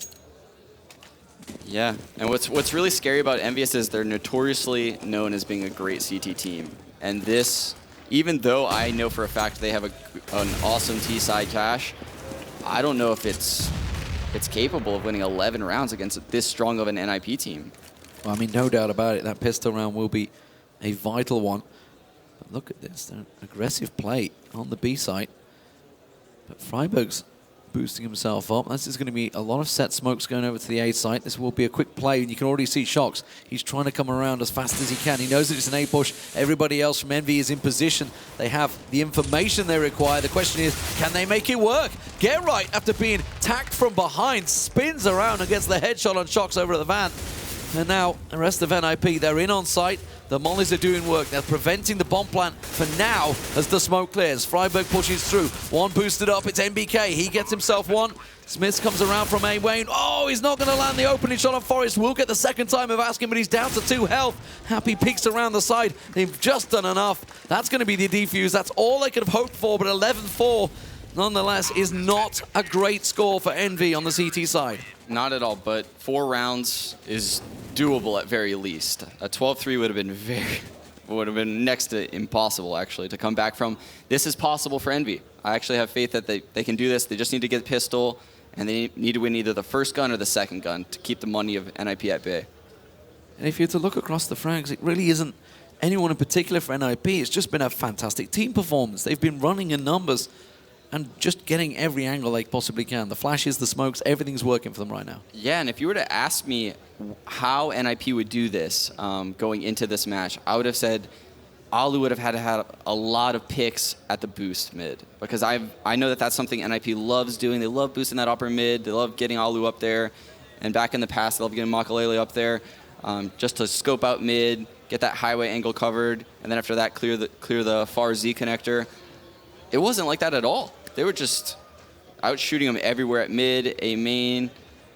Yeah, and what's really scary about EnVyUs is they're notoriously known as being a great CT team. And this, even though I know for a fact they have an awesome T-side cache, I don't know if it's capable of winning 11 rounds against this strong of an NIP team. Well, I mean, no doubt about it. That pistol round will be a vital one. But look at this. An aggressive play on the B site. But Freiburg's boosting himself up. This is going to be a lot of set smokes going over to the A site. This will be a quick play, and you can already see Shox. He's trying to come around as fast as he can. He knows that it's an A push. Everybody else from Envy is in position. They have the information they require. The question is, can they make it work? Get Right, after being tacked from behind, spins around and gets the headshot on Shox over at the van. And now, the rest of NIP, they're in on site. The mollies are doing work. They're preventing the bomb plant for now as the smoke clears. Freiburg pushes through. One boosted up. It's NBK. He gets himself one. Smith comes around from A. Wayne. Oh, he's not going to land the opening shot on Forrest. Will get the second time of asking, but he's down to 2 health. Happy peeks around the side. They've just done enough. That's going to be the defuse. That's all they could have hoped for, but 11-4, nonetheless, is not a great score for Envy on the CT side. Not at all, but 4 rounds is doable at very least. A 12-3 would have been next to impossible, actually, to come back from. This is possible for Envy. I actually have faith that they can do this. They just need to get pistol, and they need to win either the first gun or the second gun to keep the money of NIP at bay. And if you're to look across the frags, it really isn't anyone in particular for NIP. It's just been a fantastic team performance. They've been running in numbers and just getting every angle they possibly can. The flashes, the smokes, everything's working for them right now. Yeah, and if you were to ask me how NIP would do this going into this match, I would have said Alu would have had to have a lot of picks at the boost mid, because I know that that's something NIP loves doing. They love boosting that upper mid. They love getting Alu up there. And back in the past, they love getting Makalele up there just to scope out mid, get that highway angle covered, and then after that, clear the far Z connector. It wasn't like that at all. They were just out shooting them everywhere at mid, A main.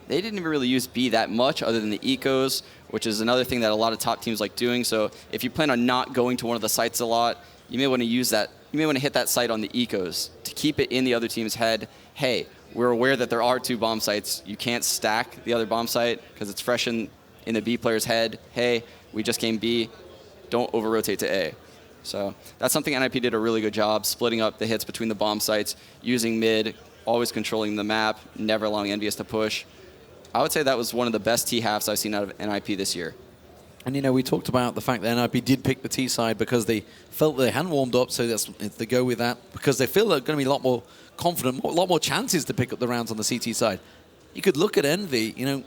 They didn't even really use B that much other than the ecos, which is another thing that a lot of top teams like doing. So if you plan on not going to one of the sites a lot, you may want to use that. You may want to hit that site on the ecos to keep it in the other team's head, hey, we're aware that there are 2 bomb sites. You can't stack the other bomb site because it's fresh in the B player's head. Hey, we just came B. Don't over-rotate to A. So that's something NIP did a really good job, splitting up the hits between the bomb sites, using mid, always controlling the map, never allowing EnVyUs to push. I would say that was one of the best T-halves I've seen out of NIP this year. And, you know, we talked about the fact that NIP did pick the T side because they felt they hadn't warmed up, so they go with that because they feel they're going to be a lot more confident, a lot more chances to pick up the rounds on the CT side. You could look at Envy, you know,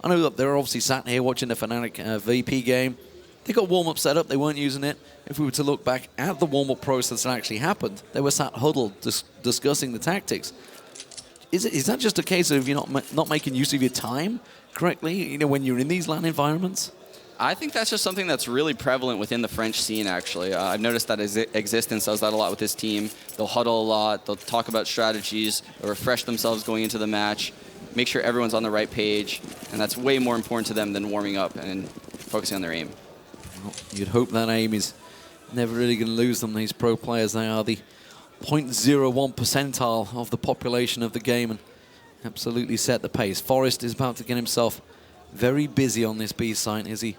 I know that they're obviously sat here watching the Fnatic VP game. They got warm-up set up, they weren't using it. If we were to look back at the warm-up process that actually happened, they were sat huddled discussing the tactics. Is that just a case of you're not making use of your time correctly, you know, when you're in these LAN environments? I think that's just something that's really prevalent within the French scene, actually. I've noticed that Existence does that a lot with his team. They'll huddle a lot, they'll talk about strategies, they'll refresh themselves going into the match, make sure everyone's on the right page, and that's way more important to them than warming up and focusing on their aim. Well, you'd hope that aim is never really going to lose them, these pro players. They are the 0.01 percentile of the population of the game and absolutely set the pace. Forest is about to get himself very busy on this B site as he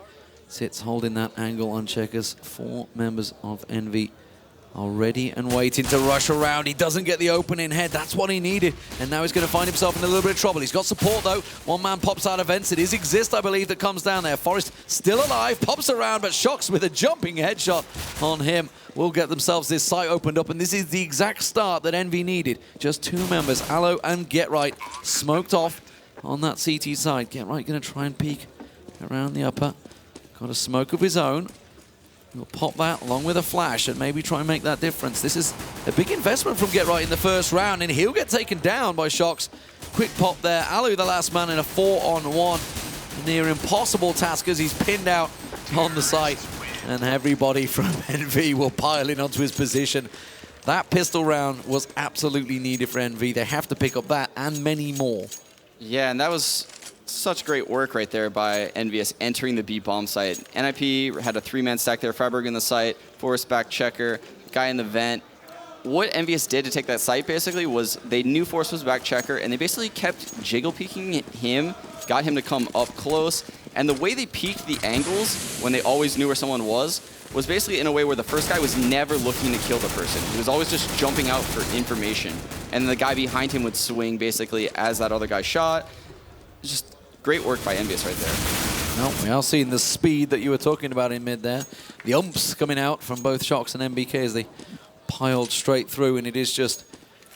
sits holding that angle on checkers. 4 members of Envy are ready and waiting to rush around. He doesn't get the opening head. That's what he needed. And now he's going to find himself in a little bit of trouble. He's got support, though. One man pops out of vents. It is Exist, I believe, that comes down there. Forest still alive, pops around, but Shocks with a jumping headshot on him will get themselves this site opened up. And this is the exact start that Envy needed. Just 2 members, Allo and Get Right, smoked off on that CT side. Get Right going to try and peek around the upper. Got a smoke of his own. He'll pop that along with a flash and maybe try and make that difference. This is a big investment from Get Right in the first round, and he'll get taken down by Shocks. Quick pop there. Alu, the last man, in a 4-on-1. A near impossible task as he's pinned out on the site. And everybody from Envy will pile in onto his position. That pistol round was absolutely needed for Envy. They have to pick up that and many more. Yeah, and that was such great work right there by EnVyUs entering the B bomb site. NIP had a 3-man stack there, Freiburg in the site, Forest back checker, guy in the vent. What EnVyUs did to take that site basically was they knew Forest was back checker and they basically kept jiggle peeking him, got him to come up close. And the way they peeked the angles when they always knew where someone was basically in a way where the first guy was never looking to kill the person. He was always just jumping out for information. And the guy behind him would swing basically as that other guy shot. Just great work by EnVyUs right there. Well, we are seeing the speed that you were talking about in mid there. The umps coming out from both Shocks and MBK as they piled straight through, and it is just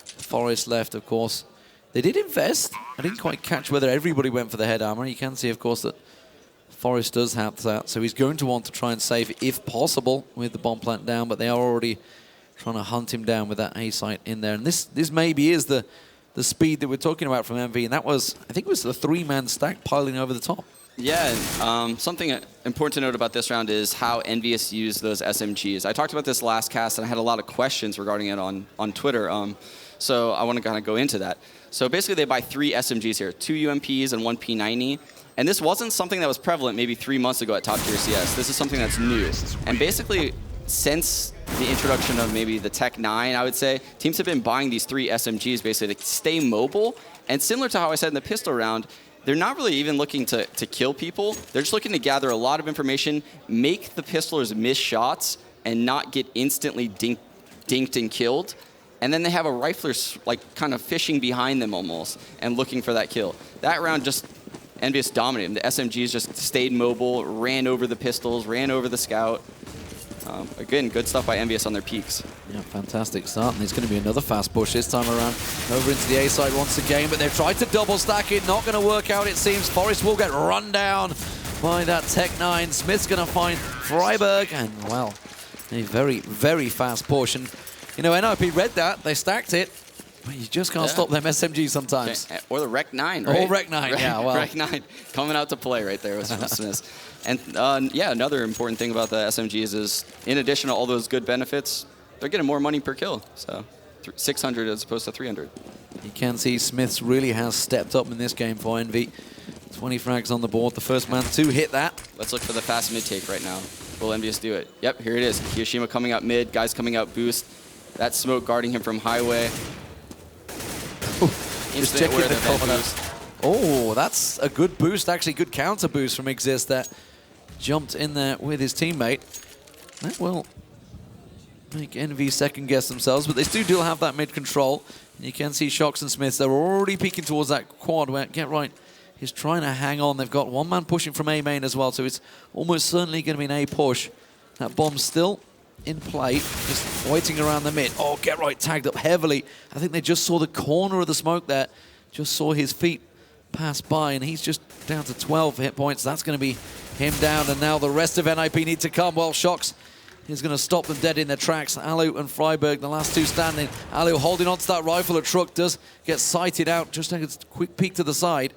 Forest left, of course. They did invest. I didn't quite catch whether everybody went for the head armor. You can see, of course, that Forest does have that, so he's going to want to try and save, if possible, with the bomb plant down, but they are already trying to hunt him down with that A site in there. And this maybe is the speed that we're talking about from MV, and that was, I think it was the 3-man stack piling over the top. Yeah, and something important to note about this round is how EnVyUs used those SMGs. I talked about this last cast, and I had a lot of questions regarding it on Twitter, so I want to kind of go into that. So basically, they buy 3 SMGs here, 2 UMPs and 1 P90, and this wasn't something that was prevalent maybe 3 months ago at Top Tier CS. This is something that's new, and basically, since the introduction of maybe the Tech 9, I would say, teams have been buying these 3 SMGs basically to stay mobile. And similar to how I said in the pistol round, they're not really even looking to kill people. They're just looking to gather a lot of information, make the pistolers miss shots, and not get instantly dinked and killed. And then they have a rifler like kind of fishing behind them almost and looking for that kill. That round just EnVyUs dominated them. The SMGs just stayed mobile, ran over the pistols, ran over the scout. Again, good stuff by EnVyUs on their peaks. Yeah, fantastic start. And there's going to be another fast push this time around over into the A side once again, but they've tried to double stack it. Not going to work out, it seems. Forest will get run down by that Tech 9. Smith's going to find Freiburg, and, well, a very, very fast push. And, you know, NIP read that. They stacked it. But you just can't stop them SMGs sometimes. Okay. Or the Rec 9, right? Or Rec 9, yeah. Well. Rec 9 coming out to play right there with Smith. And yeah, another important thing about the SMGs is, in addition to all those good benefits, they're getting more money per kill. So 600 as opposed to 300. You can see Smiths really has stepped up in this game for Envy. 20 frags on the board. The first man to hit that. Let's look for the fast mid take right now. Will EnVyUs do it? Yep, here it is. Hiroshima coming out mid, guys coming out boost. That smoke guarding him from highway. Just Instant checking aware the of that cover. boost. Oh, that's a good boost, actually good counter boost from Exist that jumped in there with his teammate. That will make EnVy second guess themselves, but they do have that mid control. And you can see Shox and Smiths, they're already peeking towards that quad where Get Right is trying to hang on. They've got one man pushing from A main as well, so it's almost certainly going to be an A push. That bomb's still in play, just waiting around the mid. Oh, Get Right tagged up heavily. I think they just saw the corner of the smoke there, just saw his feet pass by, and he's just down to 12 hit points. That's going to be him down, and now the rest of NIP need to come. Well, Shox is going to stop them dead in their tracks. Alu and Freiberg, the last two standing. Alu holding on to that rifle. A truck does get sighted out. Just take a quick peek to the side.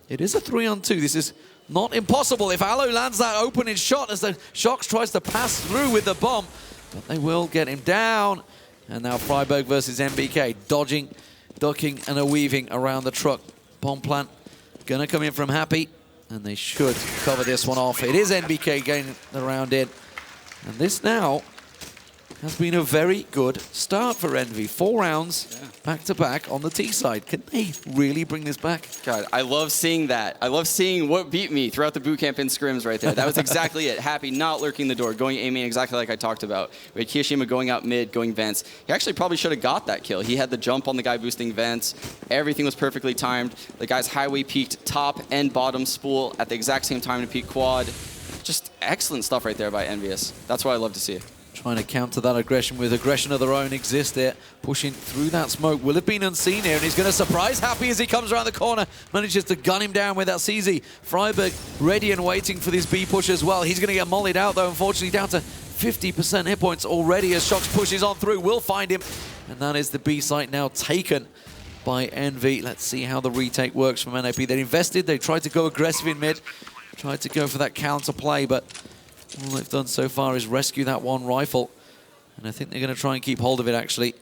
It is a 3-on-2. This is not impossible if Alu lands that opening shot as the Shox tries to pass through with the bomb. But they will get him down. And now Freiberg versus MBK. Dodging, ducking, and a weaving around the truck. Bomb plant gonna come in from Happy. And they should cover this one off. It is NBK getting the round in. And this now has been a very good start for EnVy. 4 rounds back-to-back on the T side. Can they really bring this back? God, I love seeing that. I love seeing what beat me throughout the boot camp in scrims right there. That was exactly it. Happy not lurking the door, going A main exactly like I talked about. We had Kiyashima going out mid, going vents. He actually probably should have got that kill. He had the jump on the guy boosting vents. Everything was perfectly timed. The guy's highway peaked top and bottom spool at the exact same time to peak quad. Just excellent stuff right there by EnVyUs. That's what I love to see. Trying to counter that aggression with aggression of their own. Exist there, pushing through that smoke. Will have been unseen here, and he's going to surprise Happy as he comes around the corner. Manages to gun him down with that CZ. Freiberg ready and waiting for this B push as well. He's going to get mollied out, though, unfortunately, down to 50% hit points already as Shox pushes on through. Will find him, and that is the B site now taken by EnVy. Let's see how the retake works from NIP. They invested, they tried to go aggressive in mid, tried to go for that counter play, but all they've done so far is rescue that one rifle. And I think they're going to try and keep hold of it, actually.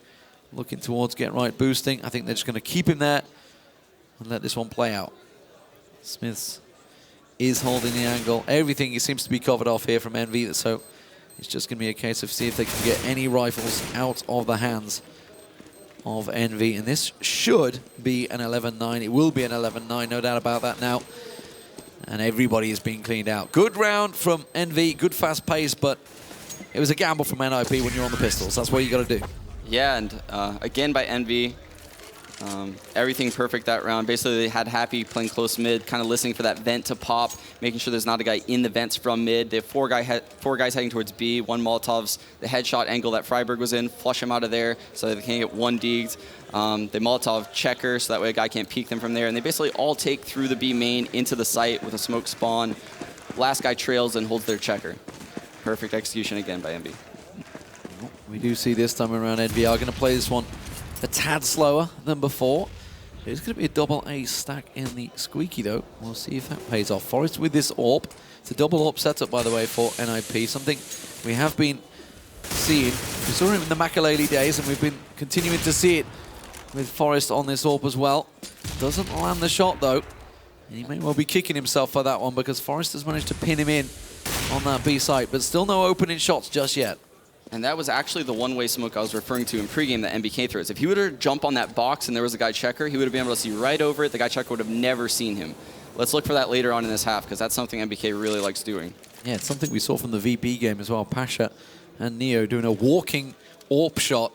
Looking towards Get Right boosting. I think they're just going to keep him there and let this one play out. Smiths is holding the angle. Everything seems to be covered off here from EnVy, so it's just going to be a case of see if they can get any rifles out of the hands of EnVy. And this should be an 11-9. It will be an 11-9, no doubt about that now. And everybody is being cleaned out. Good round from EnVy, good fast pace, but it was a gamble from NIP when you're on the pistols. That's what you got to do. Yeah, and again by EnVy, everything perfect that round. Basically, they had Happy playing close mid, kind of listening for that vent to pop, making sure there's not a guy in the vents from mid. They have four guys heading towards B, one Molotov's the headshot angle that Freiberg was in, flush him out of there so they can get one deeged. They Molotov checker so that way a guy can't peek them from there. And they basically all take through the B main into the site with a smoke spawn. Last guy trails and holds their checker. Perfect execution again by EnVy. We do see this time around EnVy are going to play this one a tad slower than before. It's going to be a double A stack in the squeaky though. We'll see if that pays off. Forest with this AWP. It's a double AWP setup by the way for NIP. Something we have been seeing. We saw it in the Makalele days and we've been continuing to see it with Forest on this AWP as well. Doesn't land the shot though. And he may well be kicking himself for that one because Forest has managed to pin him in on that B site, but still no opening shots just yet. And that was actually the one-way smoke I was referring to in pregame that MBK throws. If he would have jumped on that box and there was a guy checker, he would have been able to see right over it. The guy checker would have never seen him. Let's look for that later on in this half because that's something MBK really likes doing. Yeah, it's something we saw from the VP game as well. Pasha and Neo doing a walking AWP shot,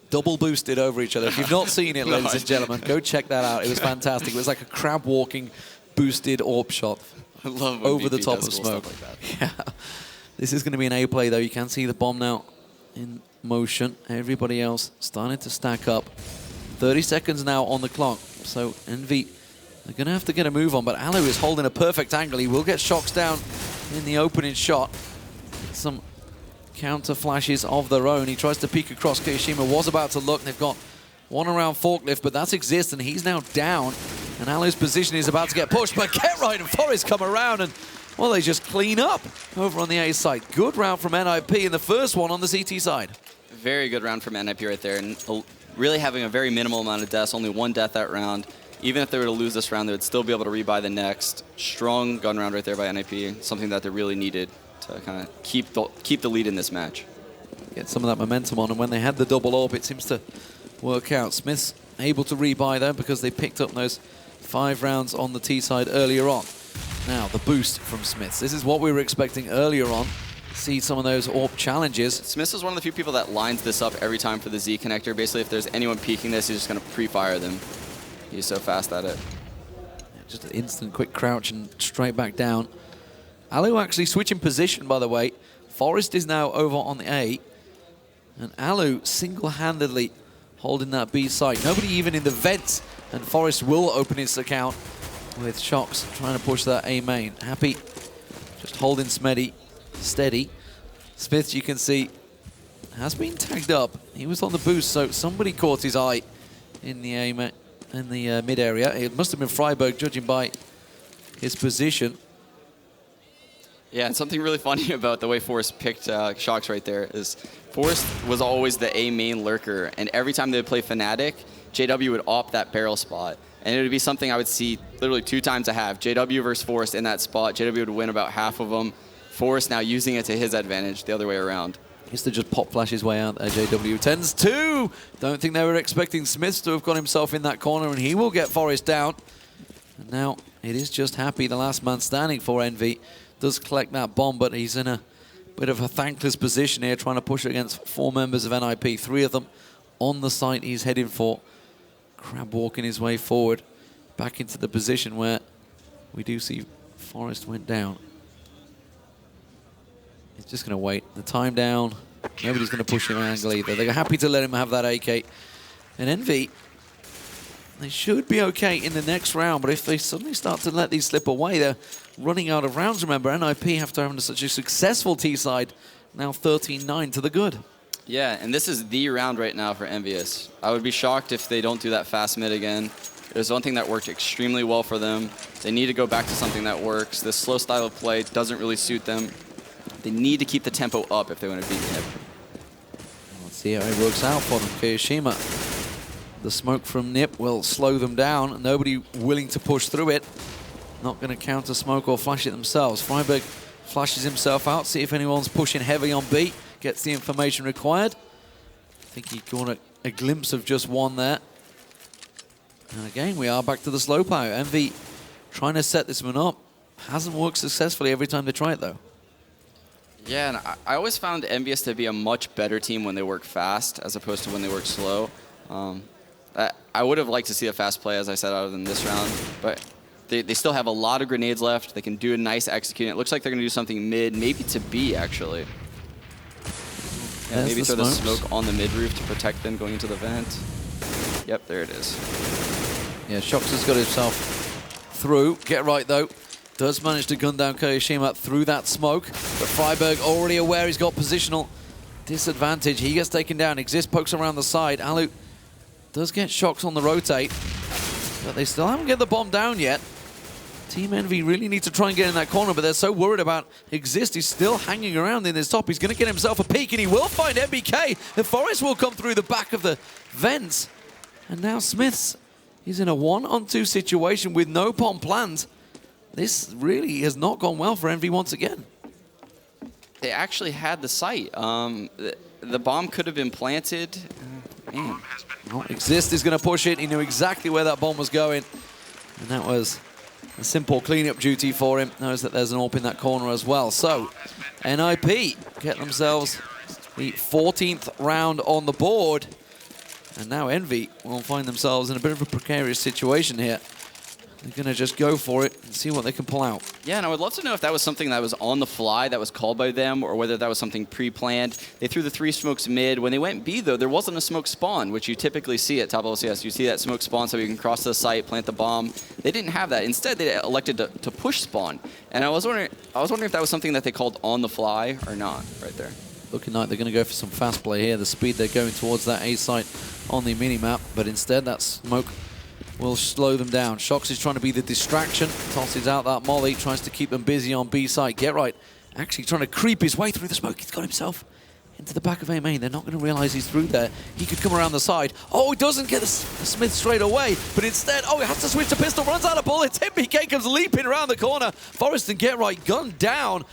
double boosted over each other. If you've not seen it, ladies and gentlemen, go check that out. It was fantastic. It was like a crab walking boosted AWP shot. I love over the top of cool smoke. Like that. Yeah. This is going to be an A play, though. You can see the bomb now in motion. Everybody else starting to stack up. 30 seconds now on the clock. So EnVy are going to have to get a move on, but Alu is holding a perfect angle. He will get Shox down in the opening shot. Some counter flashes of their own. He tries to peek across. Kiyashima was about to look. They've got one around Forklift, but that's Exist, and he's now down. And Alu's position is about to get pushed, but Get Right and Forest come around, and, well, they just clean up over on the A side. Good round from NIP in the first one on the CT side. Very good round from NIP right there, and really having a very minimal amount of deaths, only one death that round. Even if they were to lose this round, they would still be able to rebuy the next. Strong gun round right there by NIP, something that they really needed to kind of keep the lead in this match. get some of that momentum on. And when they had the double AWP, it seems to work out. Smith's able to rebuy though because they picked up those 5 rounds on the T side earlier on. Now the boost from Smiths. This is what we were expecting earlier on. See some of those AWP challenges. Smiths is one of the few people that lines this up every time for the Z connector. Basically, if there's anyone peeking this, he's just going to pre-fire them. He's so fast at it. Just an instant quick crouch and straight back down. Alu actually switching position, by the way. Forest is now over on the A. And Alu single-handedly holding that B side. Nobody even in the vents. And Forest will open his account with Shox trying to push that A main. Happy just holding Smeddy steady. Smith, you can see, has been tagged up. He was on the boost, so somebody caught his eye in the A main. In the mid area. It must have been Freiberg, judging by his position. Yeah, and something really funny about the way Forrest picked Shox right there is Forrest was always the A main lurker, and every time they would play Fnatic, JW would opt that barrel spot. And it would be something I would see literally 2 times a half. JW versus Forrest in that spot. JW would win about half of them. Forrest now using it to his advantage the other way around. He used to just pop flash his way out there. JW tends to. Don't think they were expecting Smiths to have got himself in that corner, and he will get Forest down. And now it is just Happy, the last man standing for Envy. Does collect that bomb, but he's in a bit of a thankless position here, trying to push against 4 members of NIP. 3 of them on the site he's heading for. Crab walking his way forward, back into the position where we do see Forest went down. He's just going to wait. The time down. Nobody's going to push him angle either. They're happy to let him have that AK. And Envy, they should be okay in the next round, but if they suddenly start to let these slip away, they're running out of rounds. Remember, NIP, after having such a successful T-side, now 13-9 to the good. Yeah, and this is the round right now for EnVyUs. I would be shocked if they don't do that fast mid again. There's one thing that worked extremely well for them. They need to go back to something that works. This slow style of play doesn't really suit them. They need to keep the tempo up if they want to beat Nip. Let's see how it works out for them. Kyoshima, the smoke from Nip will slow them down. Nobody willing to push through it. Not going to counter smoke or flash it themselves. Freiberg flashes himself out, see if anyone's pushing heavy on B. Gets the information required. I think he got a glimpse of just one there. And again, we are back to the slow power. Envy trying to set this one up. Hasn't worked successfully every time they try it, though. Yeah, and I always found EnVyUs to be a much better team when they work fast as opposed to when they work slow. I would have liked to see a fast play, as I said, other than this round, but they still have a lot of grenades left. They can do a nice executing. It looks like they're going to do something mid, maybe to B, actually. Yeah, maybe throw the smoke on the mid roof to protect them going into the vent. Yep, there it is. Yeah, Shox has got himself through. Get right, though. Does manage to gun down Kyoshima through that smoke, but Freiberg already aware he's got positional disadvantage. He gets taken down. Exist pokes around the side. Alu does get Shox on the rotate, but they still haven't get the bomb down yet. Team Envy really need to try and get in that corner, but they're so worried about Exist. He's still hanging around in this top. He's going to get himself a peek, and he will find MBK. The Forest will come through the back of the vents. And now Smiths, he's in a 1-on-2 situation with no bomb planned. This really has not gone well for Envy once again. They actually had the site. The bomb could have been planted. Man. Well, Exist is going to push it. He knew exactly where that bomb was going. And that was a simple cleanup duty for him. Knows that there's an AWP in that corner as well. So, NIP get themselves the 14th round on the board. And now Envy will find themselves in a bit of a precarious situation here. They're going to just go for it and see what they can pull out. Yeah, and I would love to know if that was something that was on the fly, that was called by them, or whether that was something pre-planned. They threw the 3 smokes mid. When they went B, though, there wasn't a smoke spawn, which you typically see at top LCS. You see that smoke spawn so you can cross the site, plant the bomb. They didn't have that. Instead, they elected to push spawn. And I was wondering if that was something that they called on the fly or not right there. Looking like they're going to go for some fast play here. The speed they're going towards that A site on the mini-map, but instead that smoke will slow them down. Shox is trying to be the distraction. Tosses out that molly, tries to keep them busy on B side. Get right. Actually trying to creep his way through the smoke. He's got himself into the back of A main. They're not going to realize he's through there. He could come around the side. Oh, he doesn't get the Smith straight away, but instead, oh, he has to switch to pistol, runs out of bullets. MBK comes leaping around the corner. Forrest and Get Right gunned down.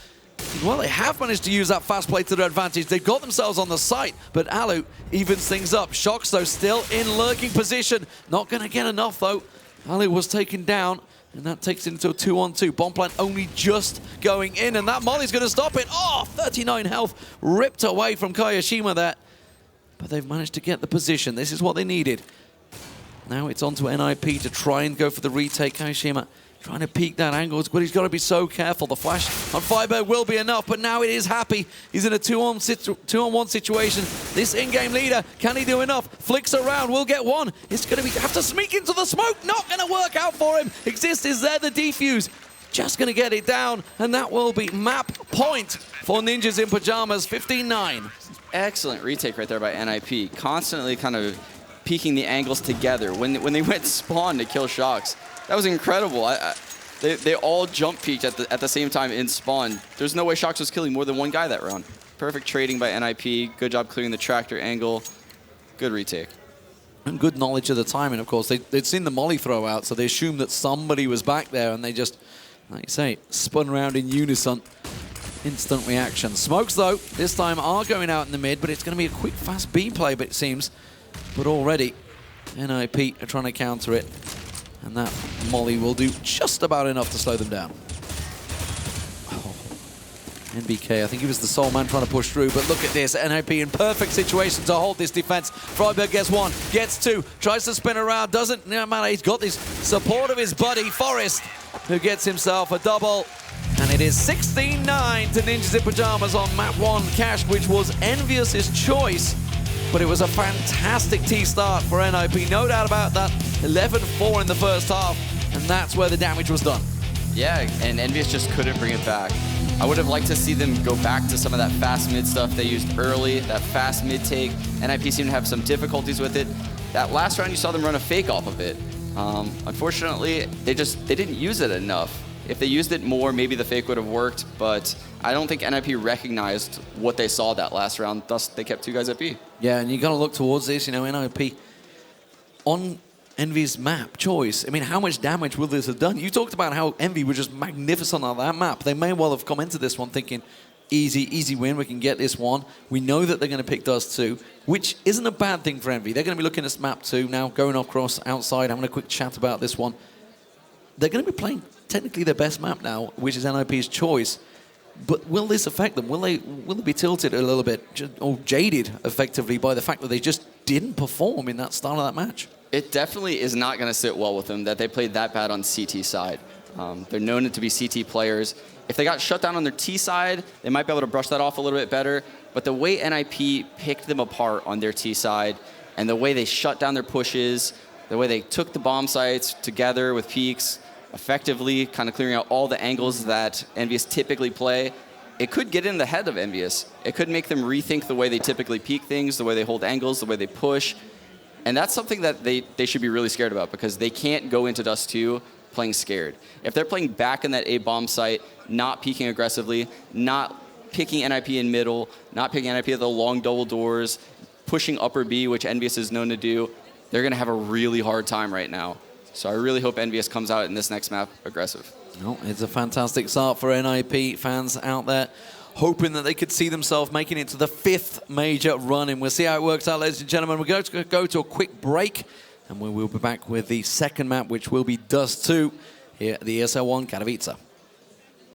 Well, they have managed to use that fast play to their advantage. They've got themselves on the site, but Alu evens things up. Shox, though, still in lurking position. Not going to get enough, though. Alu was taken down, and that takes it into a 2-on-2. Bomb plant only just going in, and that molly's going to stop it. Oh, 39 health ripped away from Kayashima there. But they've managed to get the position. This is what they needed. Now it's on to NIP to try and go for the retake. Kayashima trying to peek that angle, but he's got to be so careful. The flash on friberg will be enough, but now it is Happy. He's in a 2-on-1 situation. This in-game leader, can he do enough? Flicks around, will get one. It's going to have to sneak into the smoke. Not going to work out for him. Exist is there, the defuse. Just going to get it down, and that will be map point for Ninjas in Pyjamas, 15-9. Excellent retake right there by NIP. Constantly kind of peeking the angles together. When they went spawn to kill Shox, that was incredible. They all jump peeked at the same time in spawn. There's no way Shox was killing more than one guy that round. Perfect trading by NIP. Good job clearing the tractor angle. Good retake. And good knowledge of the timing, of course. They'd seen the molly throw out, so they assumed that somebody was back there, and they just, like you say, spun around in unison. Instant reaction. Smokes, though, this time are going out in the mid, but it's going to be a quick, fast B play, but it seems. But already, NIP are trying to counter it. And that molly will do just about enough to slow them down. Oh. NBK, I think he was the sole man trying to push through, but look at this. NIP in perfect situation to hold this defense. friberg gets one, gets two, tries to spin around, doesn't. No matter, he's got this support of his buddy, Forest, who gets himself a double. And it is 16-9 to Ninjas in Pyjamas on map 1 Cash, which was EnVyUs' choice. But it was a fantastic T start for NIP, no doubt about that. 11-4 in the first half, and that's where the damage was done. Yeah, and EnVyUs just couldn't bring it back. I would have liked to see them go back to some of that fast mid stuff they used early, that fast mid take. NIP seemed to have some difficulties with it. That last round, you saw them run a fake off of it. Unfortunately, they didn't use it enough. If they used it more, maybe the fake would have worked, but I don't think NIP recognized what they saw that last round, thus they kept two guys at B. Yeah, and you got to look towards this, you know, NIP on Envy's map choice. I mean, how much damage will this have done? You talked about how Envy was just magnificent on that map. They may well have come into this one thinking, easy win, we can get this one. We know that they're going to pick Dust 2, which isn't a bad thing for Envy. They're going to be looking at map 2 now, going across outside, having a quick chat about this one. They're going to be playing technically their best map now, which is NIP's choice. But will this affect them? Will they be tilted a little bit, or jaded, effectively, by the fact that they just didn't perform in that start of that match? It definitely is not going to sit well with them that they played that bad on CT side. They're known to be CT players. If they got shut down on their T side, they might be able to brush that off a little bit better. But the way NIP picked them apart on their T side, and the way they shut down their pushes, the way they took the bomb sites together with peaks, effectively kind of clearing out all the angles that EnVyUs typically play, it could get in the head of EnVyUs. It could make them rethink the way they typically peak things, the way they hold angles, the way they push. And that's something that they should be really scared about, because they can't go into Dust 2 playing scared. If they're playing back in that A bomb site, not peeking aggressively, not picking NIP in middle, not picking NIP at the long double doors, pushing upper B, which EnVyUs is known to do, they're going to have a really hard time right now. So I really hope EnVyUs comes out in this next map aggressive. Well, it's a fantastic start for NIP fans out there, hoping that they could see themselves making it to the 5th major run, and we'll see how it works out, ladies and gentlemen. We're going to go to a quick break, and we will be back with the second map, which will be Dust 2 here at the ESL One Katowice.